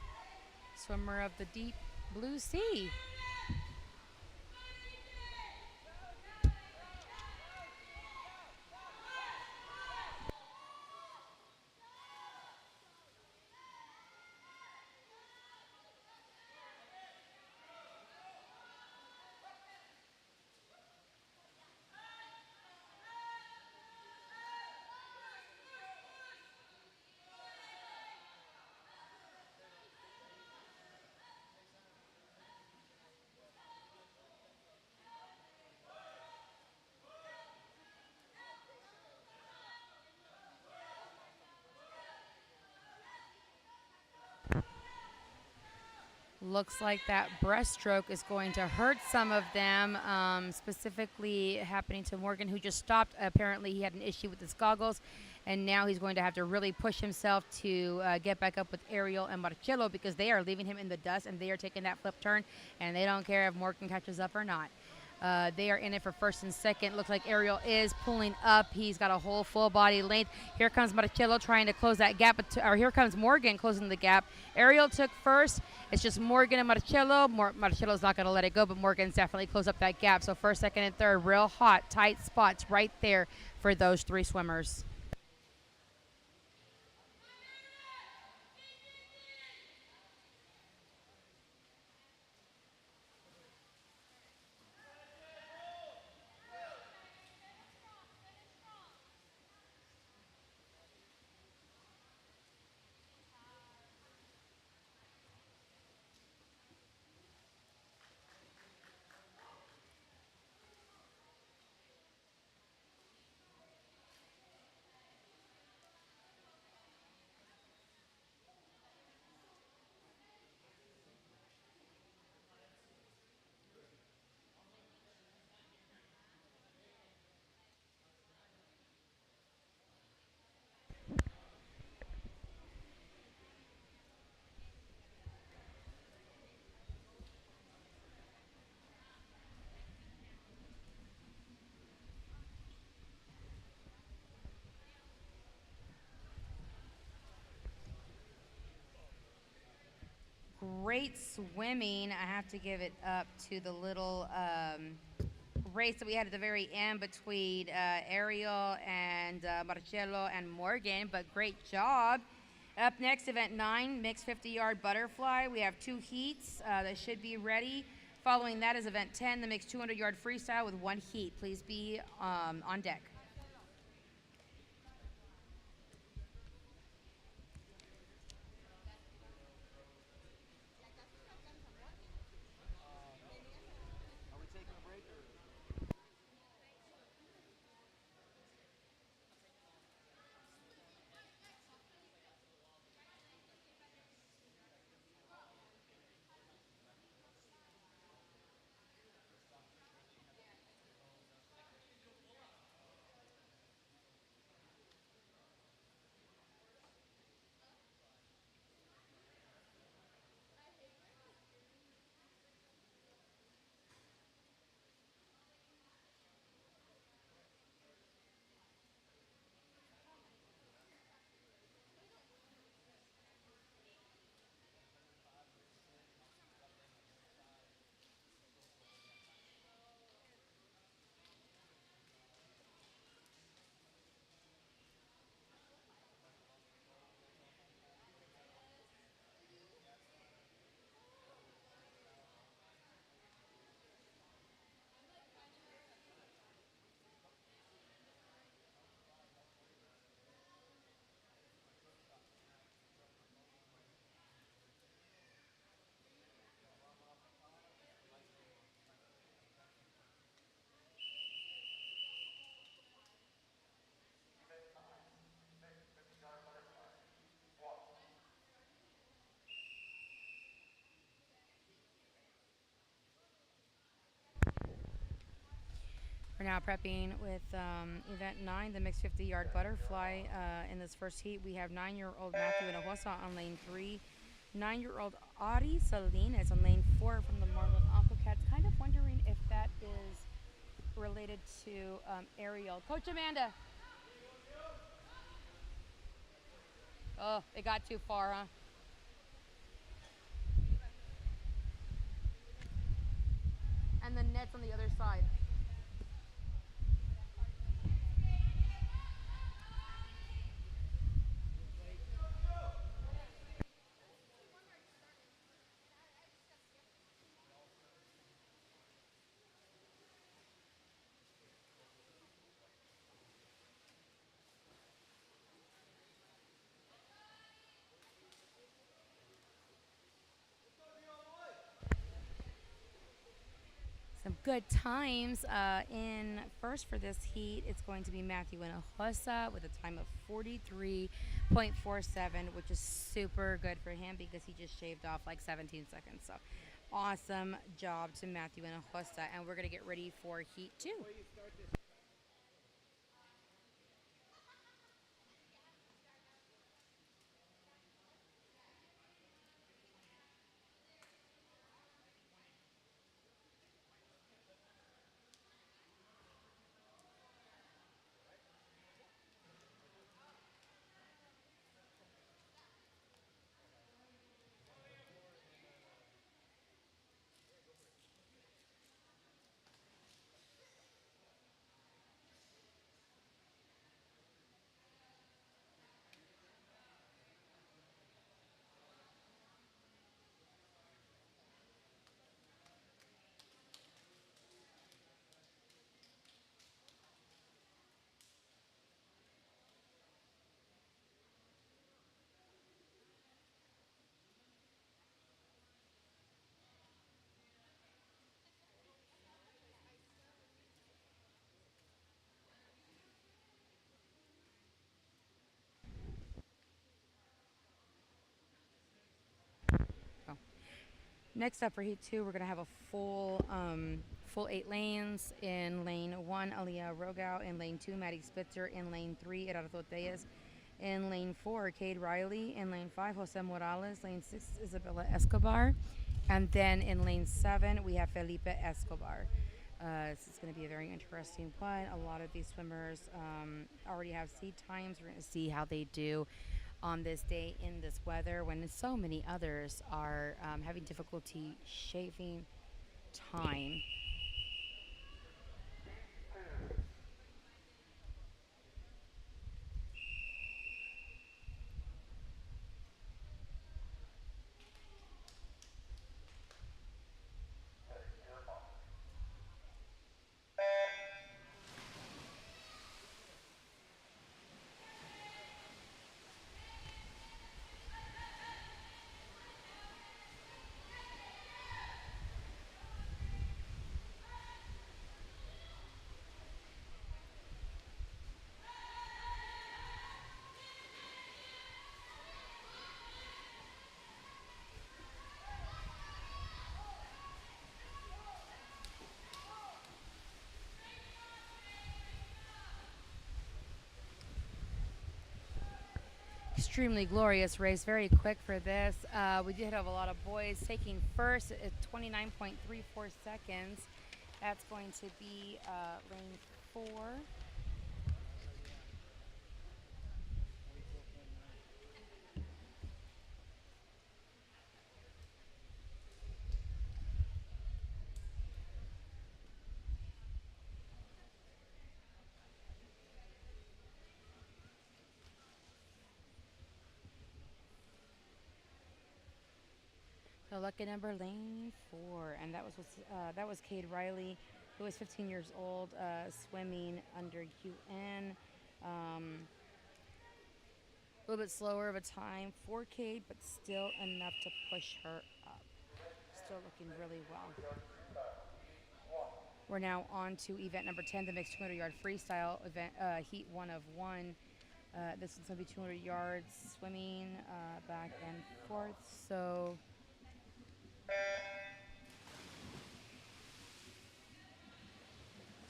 swimmer of the deep blue sea. Looks like that breaststroke is going to hurt some of them, specifically happening to Morgan, who just stopped. Apparently he had an issue with his goggles, and now he's going to have to really push himself to get back up with Ariel and Marcelo, because they are leaving him in the dust, and they are taking that flip turn, and they don't care if Morgan catches up or not. They are in it for first and second. Looks like Ariel is pulling up. He's got a whole full body length. Here comes Marcelo trying to close that gap, or here comes Morgan closing the gap. Ariel took first. It's just Morgan and Marcelo. Marcelo's not going to let it go, but Morgan's definitely closed up that gap. So first, second, and third, real hot, tight spots right there for those three swimmers. Great swimming. I have to give it up to the little race that we had at the very end between Ariel and Marcelo and Morgan, but great job. Up next, event 9, mixed 50-yard butterfly. We have 2 heats that should be ready. Following that is event 10, the mixed 200-yard freestyle with 1 heat. Please be on deck. Are we taking a break or? We're now prepping with event 9, the mixed 50-yard butterfly. In this first heat, we have 9-year-old Matthew Hinojosa on lane 3. 9-year-old Ari Salinas on lane 4 from the Marlin Aquacats. Kind of wondering if that is related to Ariel. Coach Amanda. Oh, it got too far, huh? And the net's on the other side. Some good times in first for this heat. It's going to be Matthew Hinojosa with a time of 43.47, which is super good for him because he just shaved off like 17 seconds. So awesome job to Matthew Hinojosa. And we're going to get ready for heat 2. Next up for heat 2, we're going to have a full 8 lanes. In lane 1, Aliyah Rogau. In lane 2, Maddie Spitzer. In lane 3, Eduardo Tellez. In lane 4, Cade Riley. In lane 5, Jose Morales. Lane 6, Isabella Escobar. And then in lane 7, we have Felipe Escobar. This is going to be a very interesting one. A lot of these swimmers already have seed times. We're going to see how they do on this day in this weather when so many others are having difficulty shaving time. Extremely glorious race, very quick for this. We did have a lot of boys taking first at 29.34 seconds. That's going to be lane 4. So lucky number lane 4, and that was Cade Riley, who was 15 years old, swimming under UN. A little bit slower of a time for Cade, but still enough to push her up. Still looking really well. We're now on to event number 10, the mixed 200-yard freestyle event, heat 1 of 1. This is going to be 200 yards swimming back and forth. So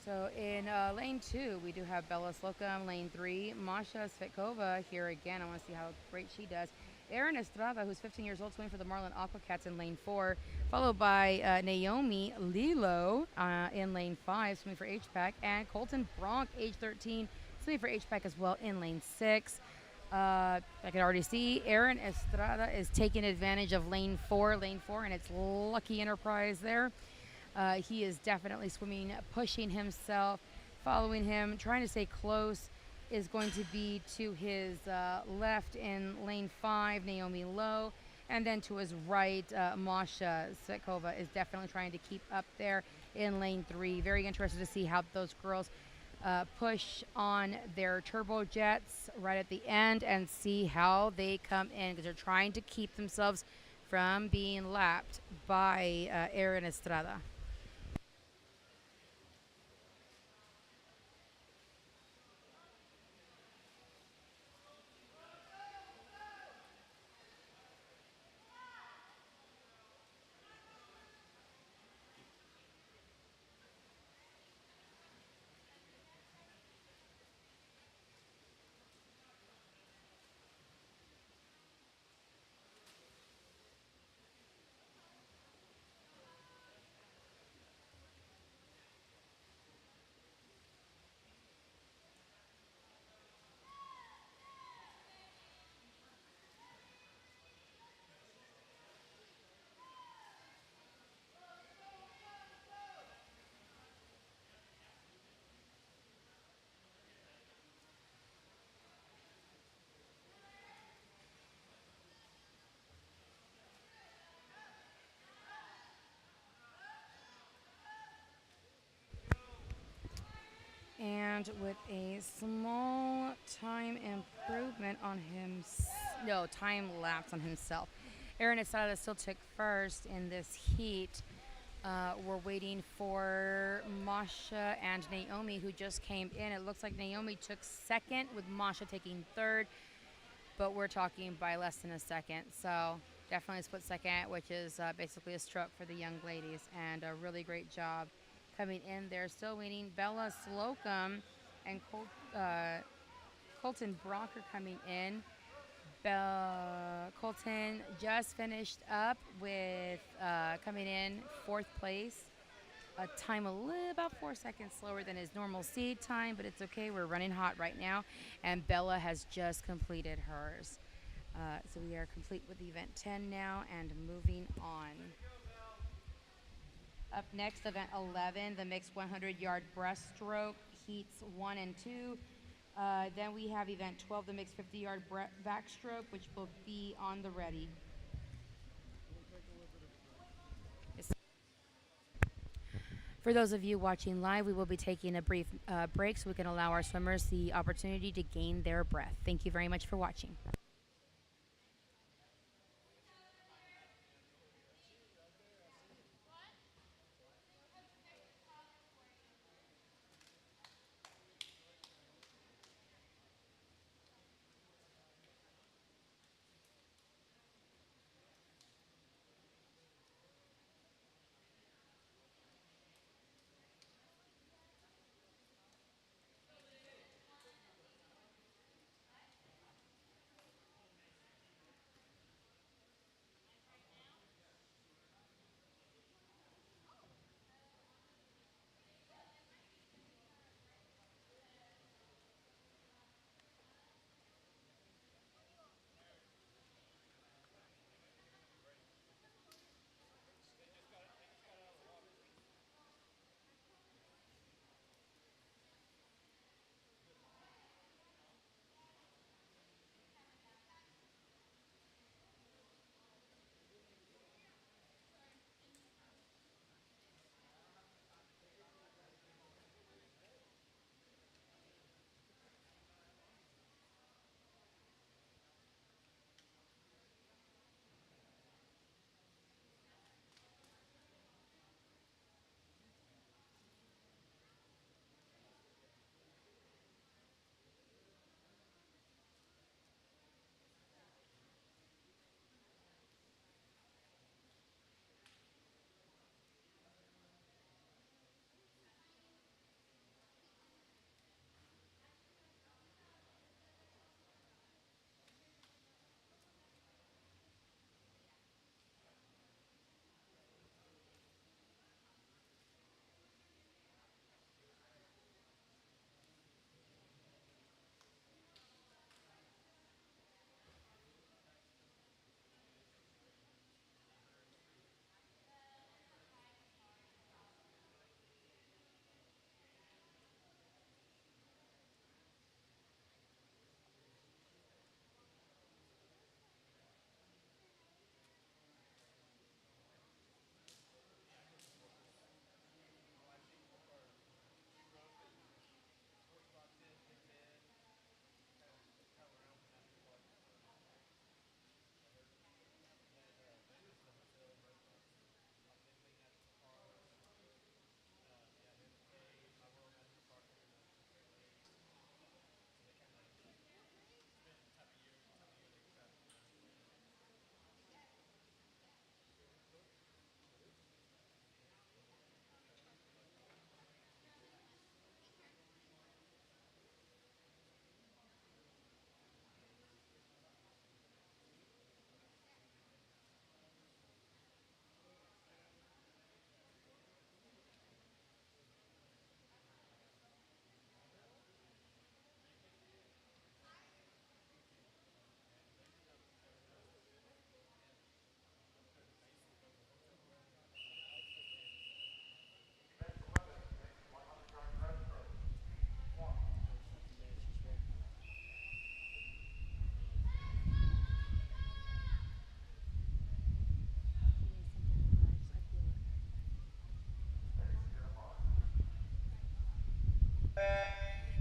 So in lane 2, we do have Bella Slocum. Lane 3, Masha Svetkova here again. I want to see how great she does. Erin Estrada, who's 15 years old, swimming for the Marlin Aquacats in lane 4, followed by Naomi Lilo in lane 5, swimming for HPAC, and Colton Bronk, age 13, swimming for HPAC as well in lane 6. I can already see Erin Estrada is taking advantage of lane 4, and it's Lucky Enterprise there. He is definitely swimming, pushing himself, following him, trying to stay close. Is going to be to his left in lane 5, Naomi Lowe, and then to his right, Masha Svetkova is definitely trying to keep up there in lane 3. Very interested to see how those girls push on their turbojets right at the end and see how they come in, because they're trying to keep themselves from being lapped by Erin Estrada. And with a small time improvement on him, no, time lapse on himself. Aaron Estrada still took first in this heat. We're waiting for Masha and Naomi, who just came in. It looks like Naomi took second, with Masha taking third, but we're talking by less than a second. So definitely a split second, which is basically a stroke for the young ladies, and a really great job coming in. They're still waiting. Bella Slocum and Colton Brock are coming in. Colton just finished up with coming in fourth place. A time about 4 seconds slower than his normal seed time, but it's okay. We're running hot right now, and Bella has just completed hers. So we are complete with event 10 now and moving on. Up next, event 11, the mixed 100-yard breaststroke, heats 1 and 2. Then we have event 12, the mixed 50-yard backstroke, which will be on the ready. For those of you watching live, we will be taking a brief break so we can allow our swimmers the opportunity to gain their breath. Thank you very much for watching.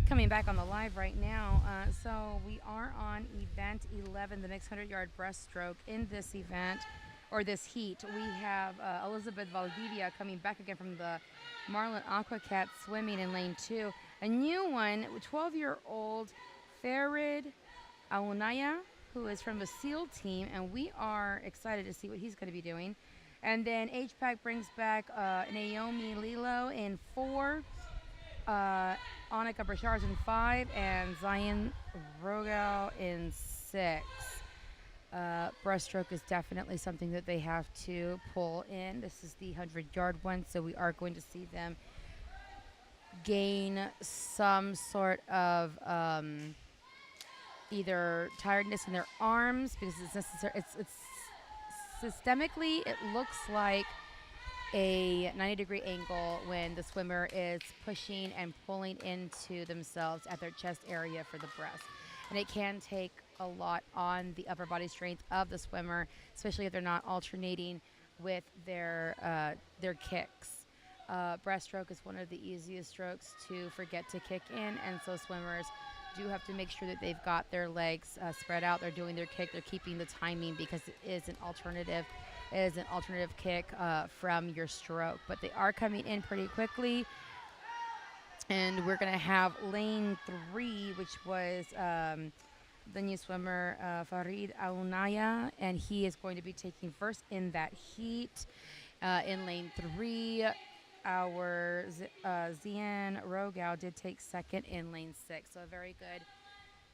Coming back on the live right now. So we are on event 11, the mixed 100-yard breaststroke. In this event, or this heat, we have Elizabeth Valdivia coming back again from the Marlin Aqua Cat swimming in lane 2. A new one, 12-year-old Farid Aunaya, who is from the SEAL team, and we are excited to see what he's going to be doing. And then HPAC brings back Naomi Lilo in 4, Annika Brashars in 5, and Zion Rogel in 6. Breaststroke is definitely something that they have to pull in. This is the 100-yard one, so we are going to see them gain some sort of either tiredness in their arms because it's necessary. It's systemically, it looks like a 90-degree angle when the swimmer is pushing and pulling into themselves at their chest area for the breast. And it can take a lot on the upper body strength of the swimmer, especially if they're not alternating with their kicks. Breaststroke is one of the easiest strokes to forget to kick in, and so swimmers do have to make sure that they've got their legs spread out. They're doing their kick. They're keeping the timing because it is an alternative. It is an alternative kick from your stroke. But they are coming in pretty quickly. And we're going to have lane 3, which was the new swimmer, Farid Aunaya. And he is going to be taking first in that heat. In lane 3, our Zian Rogau did take second in lane 6. So a very good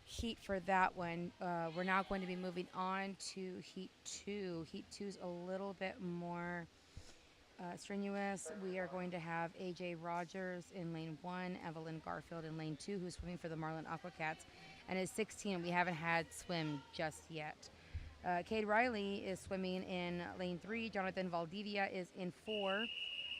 heat for that one. We're now going to be moving on to heat 2. Heat 2 is a little bit more strenuous. We are going to have AJ Rogers in lane 1, Evelyn Garfield in lane 2, who's swimming for the Marlin Aquacats, and is 16. We haven't had swim just yet. Cade Riley is swimming in lane 3. Jonathan Valdivia is in 4.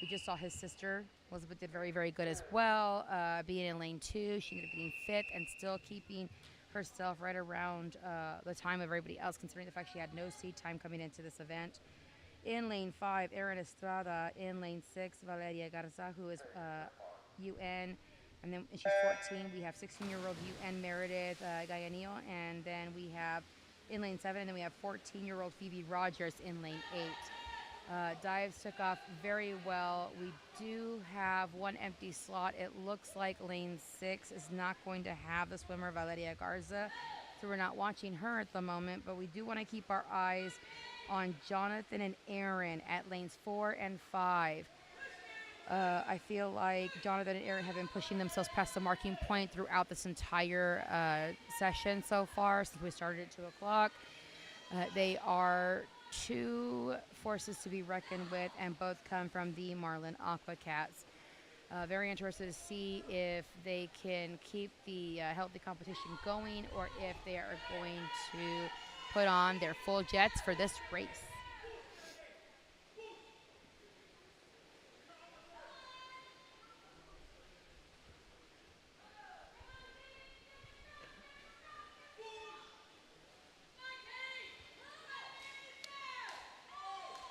We just saw his sister, Elizabeth, did very, very good as well, being in lane 2. She ended up getting 5th and still keeping herself right around the time of everybody else, considering the fact she had no seed time coming into this event. In lane 5, Erin Estrada. In lane 6, Valeria Garza, who is UN. And then she's 14. We have 16-year-old UN Meredith Gallanillo. And then we have in lane 7, and then we have 14-year-old Phoebe Rogers in lane 8. Dives took off very well. We do have one empty slot. It looks like lane 6 is not going to have the swimmer Valeria Garza, so we're not watching her at the moment, but we do want to keep our eyes on Jonathan and Aaron at lanes 4 and 5. I feel like Jonathan and Aaron have been pushing themselves past the marking point throughout this entire session so far since we started at 2 o'clock. They are two forces to be reckoned with, and both come from the Marlin Aquacats. Very interested to see if they can keep the healthy competition going, or if they are going to put on their full jets for this race.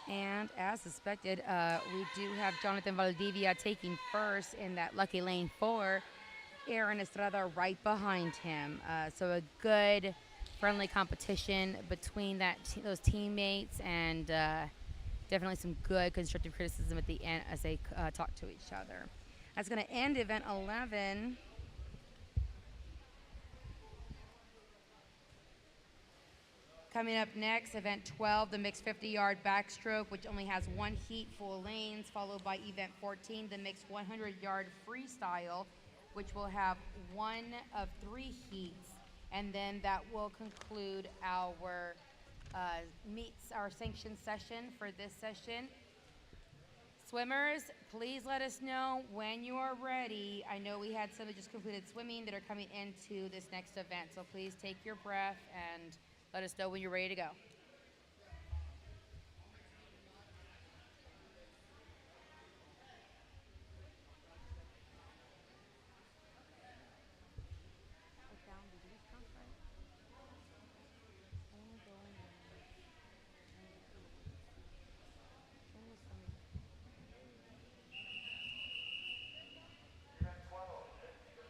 And as suspected, we do have Jonathan Valdivia taking first in that lucky lane 4. Aaron Estrada right behind him. So a good, friendly competition between those teammates, and definitely some good constructive criticism at the end as they talk to each other. That's going to end event 11. Coming up next, event 12, the mixed 50-yard backstroke, which only has one heat, full lanes, followed by event 14, the mixed 100-yard freestyle, which will have one of 3 heats, and then that will conclude our sanctioned session for this session. Swimmers, please let us know when you are ready. I know we had some that just completed swimming that are coming into this next event, so please take your breath and let us know when you're ready to go. Event 12, 50 to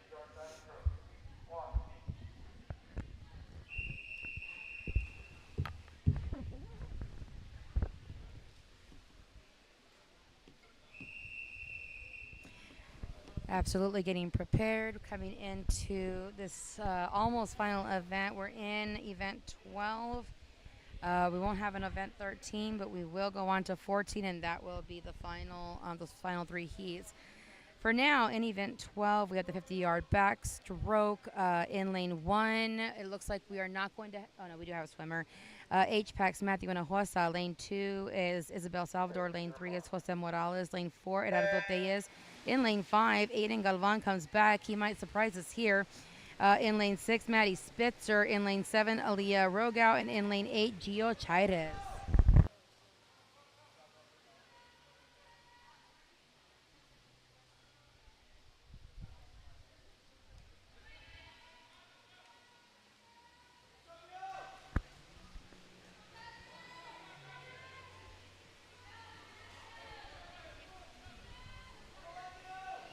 Absolutely getting prepared, coming into this almost final event. We're in event 12. We won't have an event 13, but we will go on to 14, and that will be the final, those final three heats. For now, in event 12, we have the 50-yard backstroke in lane 1. It looks like we are not going to. Oh no, we do have a swimmer. HPAC's Matthew Hinojosa. Lane 2 is Isabel Salvador. Lane 3 is Jose Morales. Lane 4, Gerardo Tellez. In lane 5, Aiden Galvan comes back. He might surprise us here. In lane 6, Maddie Spitzer. In lane 7, Aliyah Rogau. And in lane 8, Gio Chaires.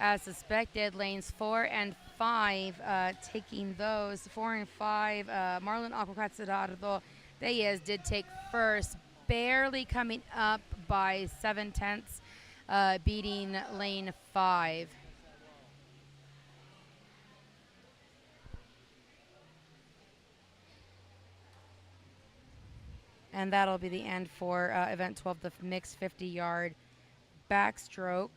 As suspected, lanes 4 and 5, taking those 4 and 5. Marlon Aquacats Gerardo Reyes did take first, barely coming up by 7/10, beating lane 5. And that'll be the end for event 12, the mixed 50-yard backstroke.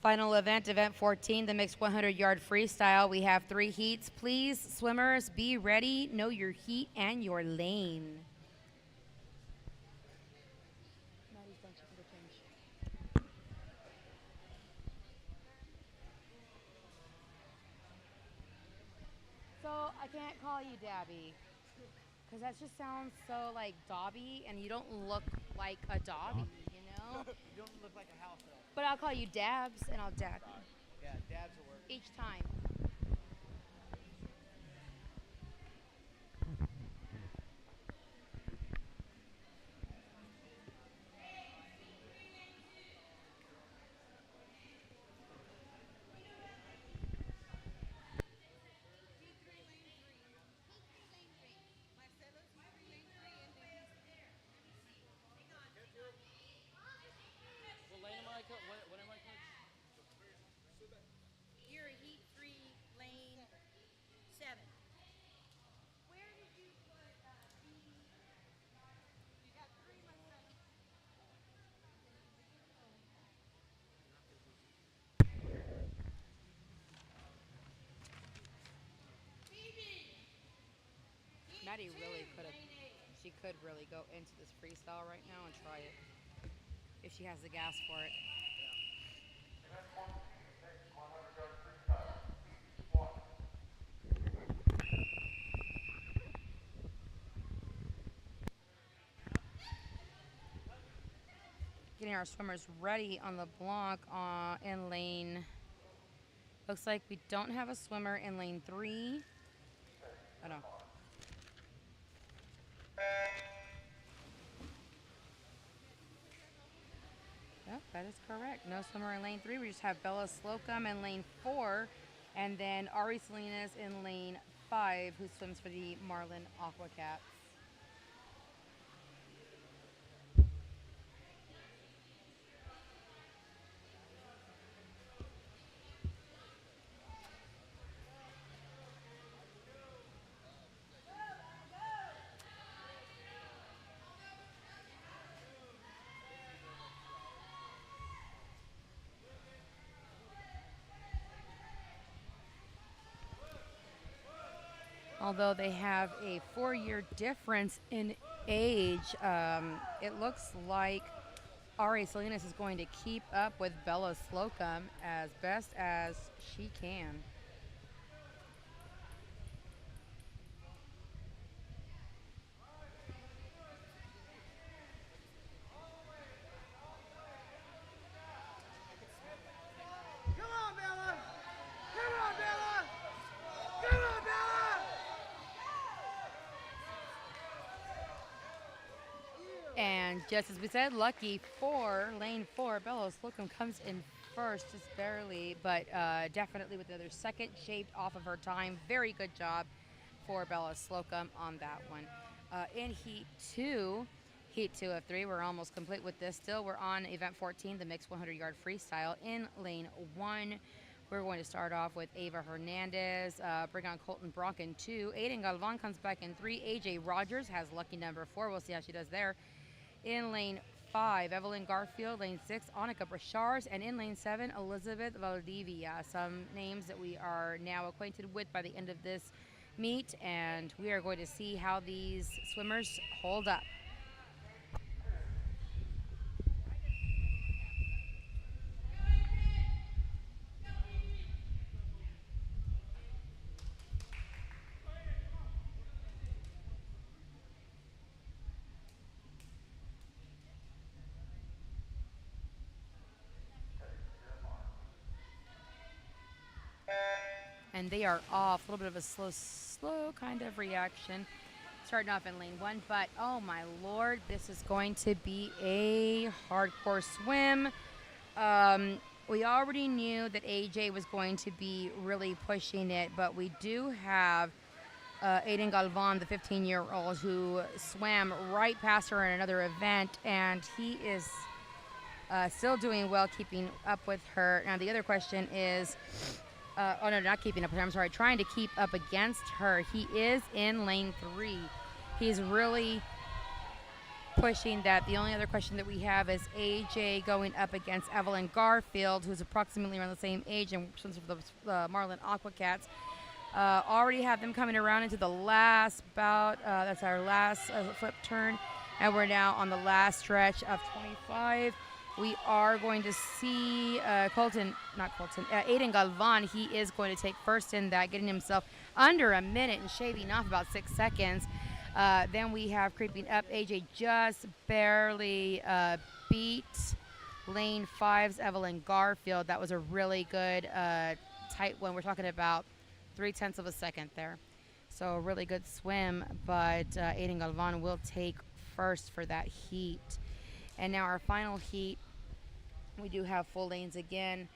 Final event, event 14, the mixed 100-yard freestyle. We have 3 heats. Please, swimmers, be ready. Know your heat and your lane. So I can't call you Dabby, because that just sounds so like Dobby, and you don't look like a Dobby, you know? You don't look like a house elf. But I'll call you Dabs, and I'll dab you Yeah, dabs will work. each time. What lane am I? What am I, coach? You're a heat 3, lane 7. Where did you put B? You got 3, my son. Maddie really could have, she could really go into this freestyle right now and try it if she has the gas for it. Event 14, next 100-yard freestyle. Heat 1. Getting our swimmers ready on the block in lane. Looks like we don't have a swimmer in lane 3. Oh no. Yep, that is correct. No swimmer in lane 3. We just have Bella Slocum in lane 4, and then Ari Salinas in lane 5, who swims for the Marlin Aquacats. Although they have a 4-year difference in age, it looks like Ari Salinas is going to keep up with Bella Slocum as best as she can. Come on, Bella! Come on, Bella! Come on, Bella! And just as we said, lucky for lane 4, Bella Slocum comes in first, just barely, but definitely with another second shaved off of her time. Very good job for Bella Slocum on that one. In Heat 2 of 3, we're almost complete with this. Still, we're on Event 14, the mixed 100-yard freestyle. In Lane 1, we're going to start off with Ava Hernandez, bring on Colton Brock in 2. Aiden Galvan comes back in 3. AJ Rogers has lucky number 4. We'll see how she does there. In Lane 5, Evelyn Garfield. Lane 6, Annika Brashars. And in Lane 7, Elizabeth Valdivia. Some names that we are now acquainted with by the end of this meet, and we are going to see how these swimmers hold up. And they are off. A little bit of a slow kind of reaction. Starting off in lane 1, but oh my lord, this is going to be a hardcore swim. We already knew that AJ was going to be really pushing it, but we do have Aiden Galvan, the 15-year-old, who swam right past her in another event, and he is still doing well, keeping up with her. Now, the other question is, oh no, not keeping up with her, I'm sorry, trying to keep up against her. He is in lane 3. He's really pushing that. The only other question that we have is AJ going up against Evelyn Garfield, who's approximately around the same age, and since the Marlin Aquacats. Already have them coming around into the last bout. That's our last flip turn, and we're now on the last stretch of 25. We are going to see Aiden Galvan. He is going to take first in that, getting himself under a minute and shaving off about 6 seconds. Then we have creeping up. AJ just barely beat lane 5's Evelyn Garfield. That was a really good tight one. We're talking about 0.3 of a second there. So a really good swim, but Aiden Galvan will take first for that heat. And now our final heat, we do have full lanes again.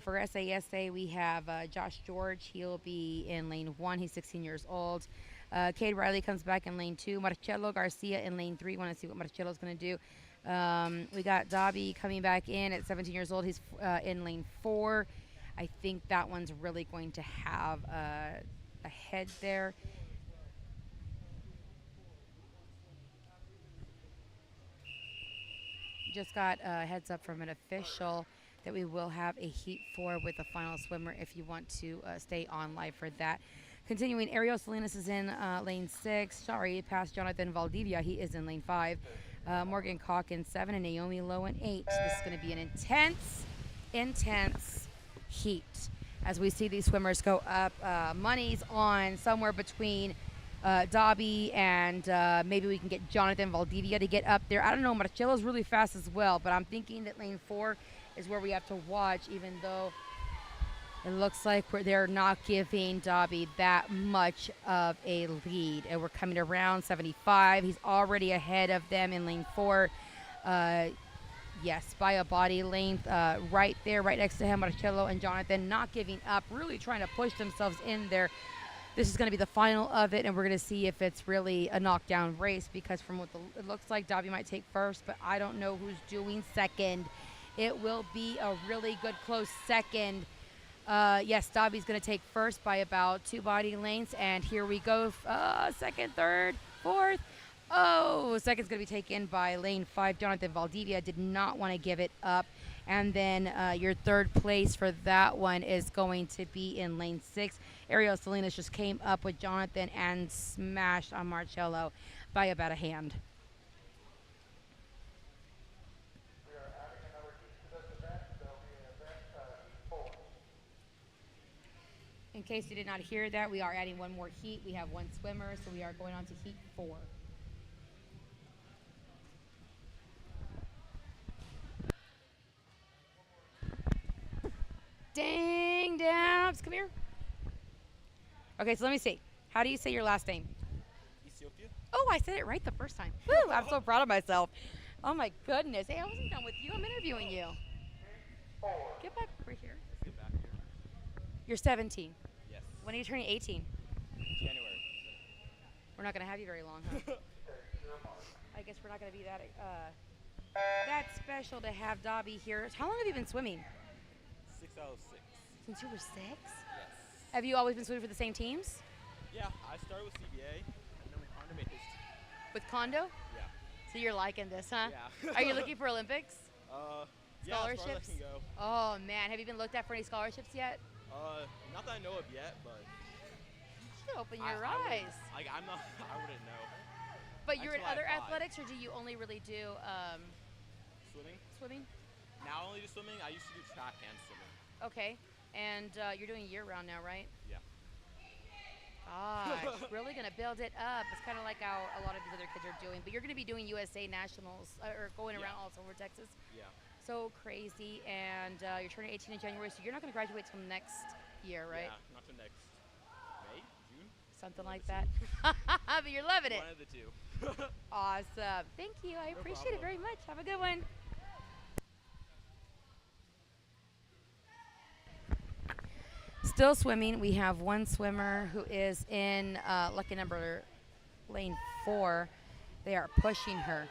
For SASA, we have Josh George. He'll be in lane 1. He's 16 years old. Cade Riley comes back in lane 2. Marcelo Garcia in lane 3. Want to see what Marcelo's going to do. We got Dobby coming back in at 17 years old. He's in lane 4. I think that one's really going to have a head there. Just got a heads up from an official that we will have a heat 4 with the final swimmer if you want to stay on live for that. Continuing, Ariel Salinas is in lane 6. Sorry, past Jonathan Valdivia. He is in lane 5. Morgan Koch in 7 and Naomi Lowe in 8. This is going to be an intense heat as we see these swimmers go up. Money's on somewhere between Dobby and maybe we can get Jonathan Valdivia to get up there. I don't know, Marcelo's really fast as well, but I'm thinking that lane 4 is where we have to watch, even though it looks like they're not giving Dobby that much of a lead. And we're coming around 75. He's already ahead of them in lane 4. Yes, by a body length. Right there, right next to him, Marcelo and Jonathan not giving up, really trying to push themselves in there. This is going to be the final of it, and we're going to see if it's really a knockdown race, because from what it looks like, Dobby might take first, but I don't know who's doing second. It will be a really good close second. Yes, Dobby's going to take first by about 2 body lengths, and here we go. Second, third, fourth. Oh, second's going to be taken by lane 5. Jonathan Valdivia did not want to give it up. And then your third place for that one is going to be in lane 6. Ariel Salinas just came up with Jonathan and smashed on Marcello by about a hand. We are adding another heat to this event. There'll be an event heat 4. In case you did not hear that, we are adding one more heat. We have 1 swimmer, so we are going on to heat 4. Dang, Dabs, come here. Okay, so let me see. How do you say your last name? Ethiopia? Oh, I said it right the first time. Woo, I'm so proud of myself. Oh my goodness. Hey, I wasn't done with you. I'm interviewing you. Get back over here. Get back here. You're 17. Yes. When are you turning 18? January. We're not going to have you very long, huh? I guess we're not going to be that special to have Dobby here. How long have you been swimming? 6 out of 6. Since you were 6? Yes. Have you always been swimming for the same teams? Yeah, I started with CBA, and then Condo made his team. With Condo? Yeah. So you're liking this, huh? Yeah. Are you looking for Olympics? Yeah, as far as Scholarships? I can go. Oh man, have you been looked at for any scholarships yet? Not that I know of yet, but You should open I your wouldn't- eyes. Like, I'm not. I wouldn't know. But you're in until I other apply. athletics, or do you only really do Swimming. swimming? Now I only do swimming. I used to do track and swimming. Okay, and you're doing year round now, right? Yeah. Gosh, really gonna build it up. It's kind of like how a lot of these other kids are doing. But you're gonna be doing USA Nationals or going around Yeah. all over Texas. Yeah. So crazy, and you're turning 18 in January, so you're not gonna graduate till next year, right? Yeah. Not till next May, June. Something One like of that. But you're loving it. One of the two. Awesome. Thank you. I appreciate it very much. Have a good one. Still swimming. We have one swimmer who is in lucky number lane 4. They are pushing her.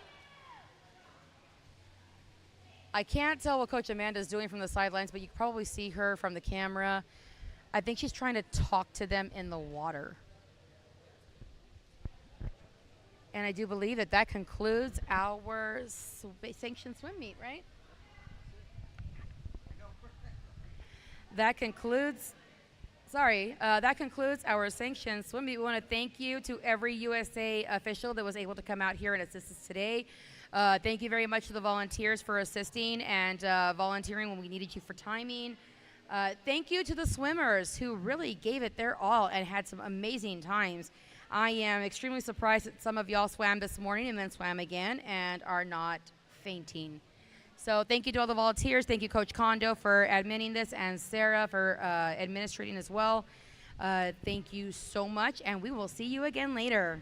I can't tell what Coach Amanda's doing from the sidelines, but you can probably see her from the camera. I think she's trying to talk to them in the water. And I do believe that that concludes our sanctioned swim meet, right? That concludes our sanctioned swim meet. We want to thank you to every USA official that was able to come out here and assist us today. Thank you very much to the volunteers for assisting and volunteering when we needed you for timing. Thank you to the swimmers who really gave it their all and had some amazing times. I am extremely surprised that some of y'all swam this morning and then swam again and are not fainting. So thank you to all the volunteers. Thank you, Coach Kondo, for admitting this, and Sarah for administrating as well. Thank you so much, and we will see you again later.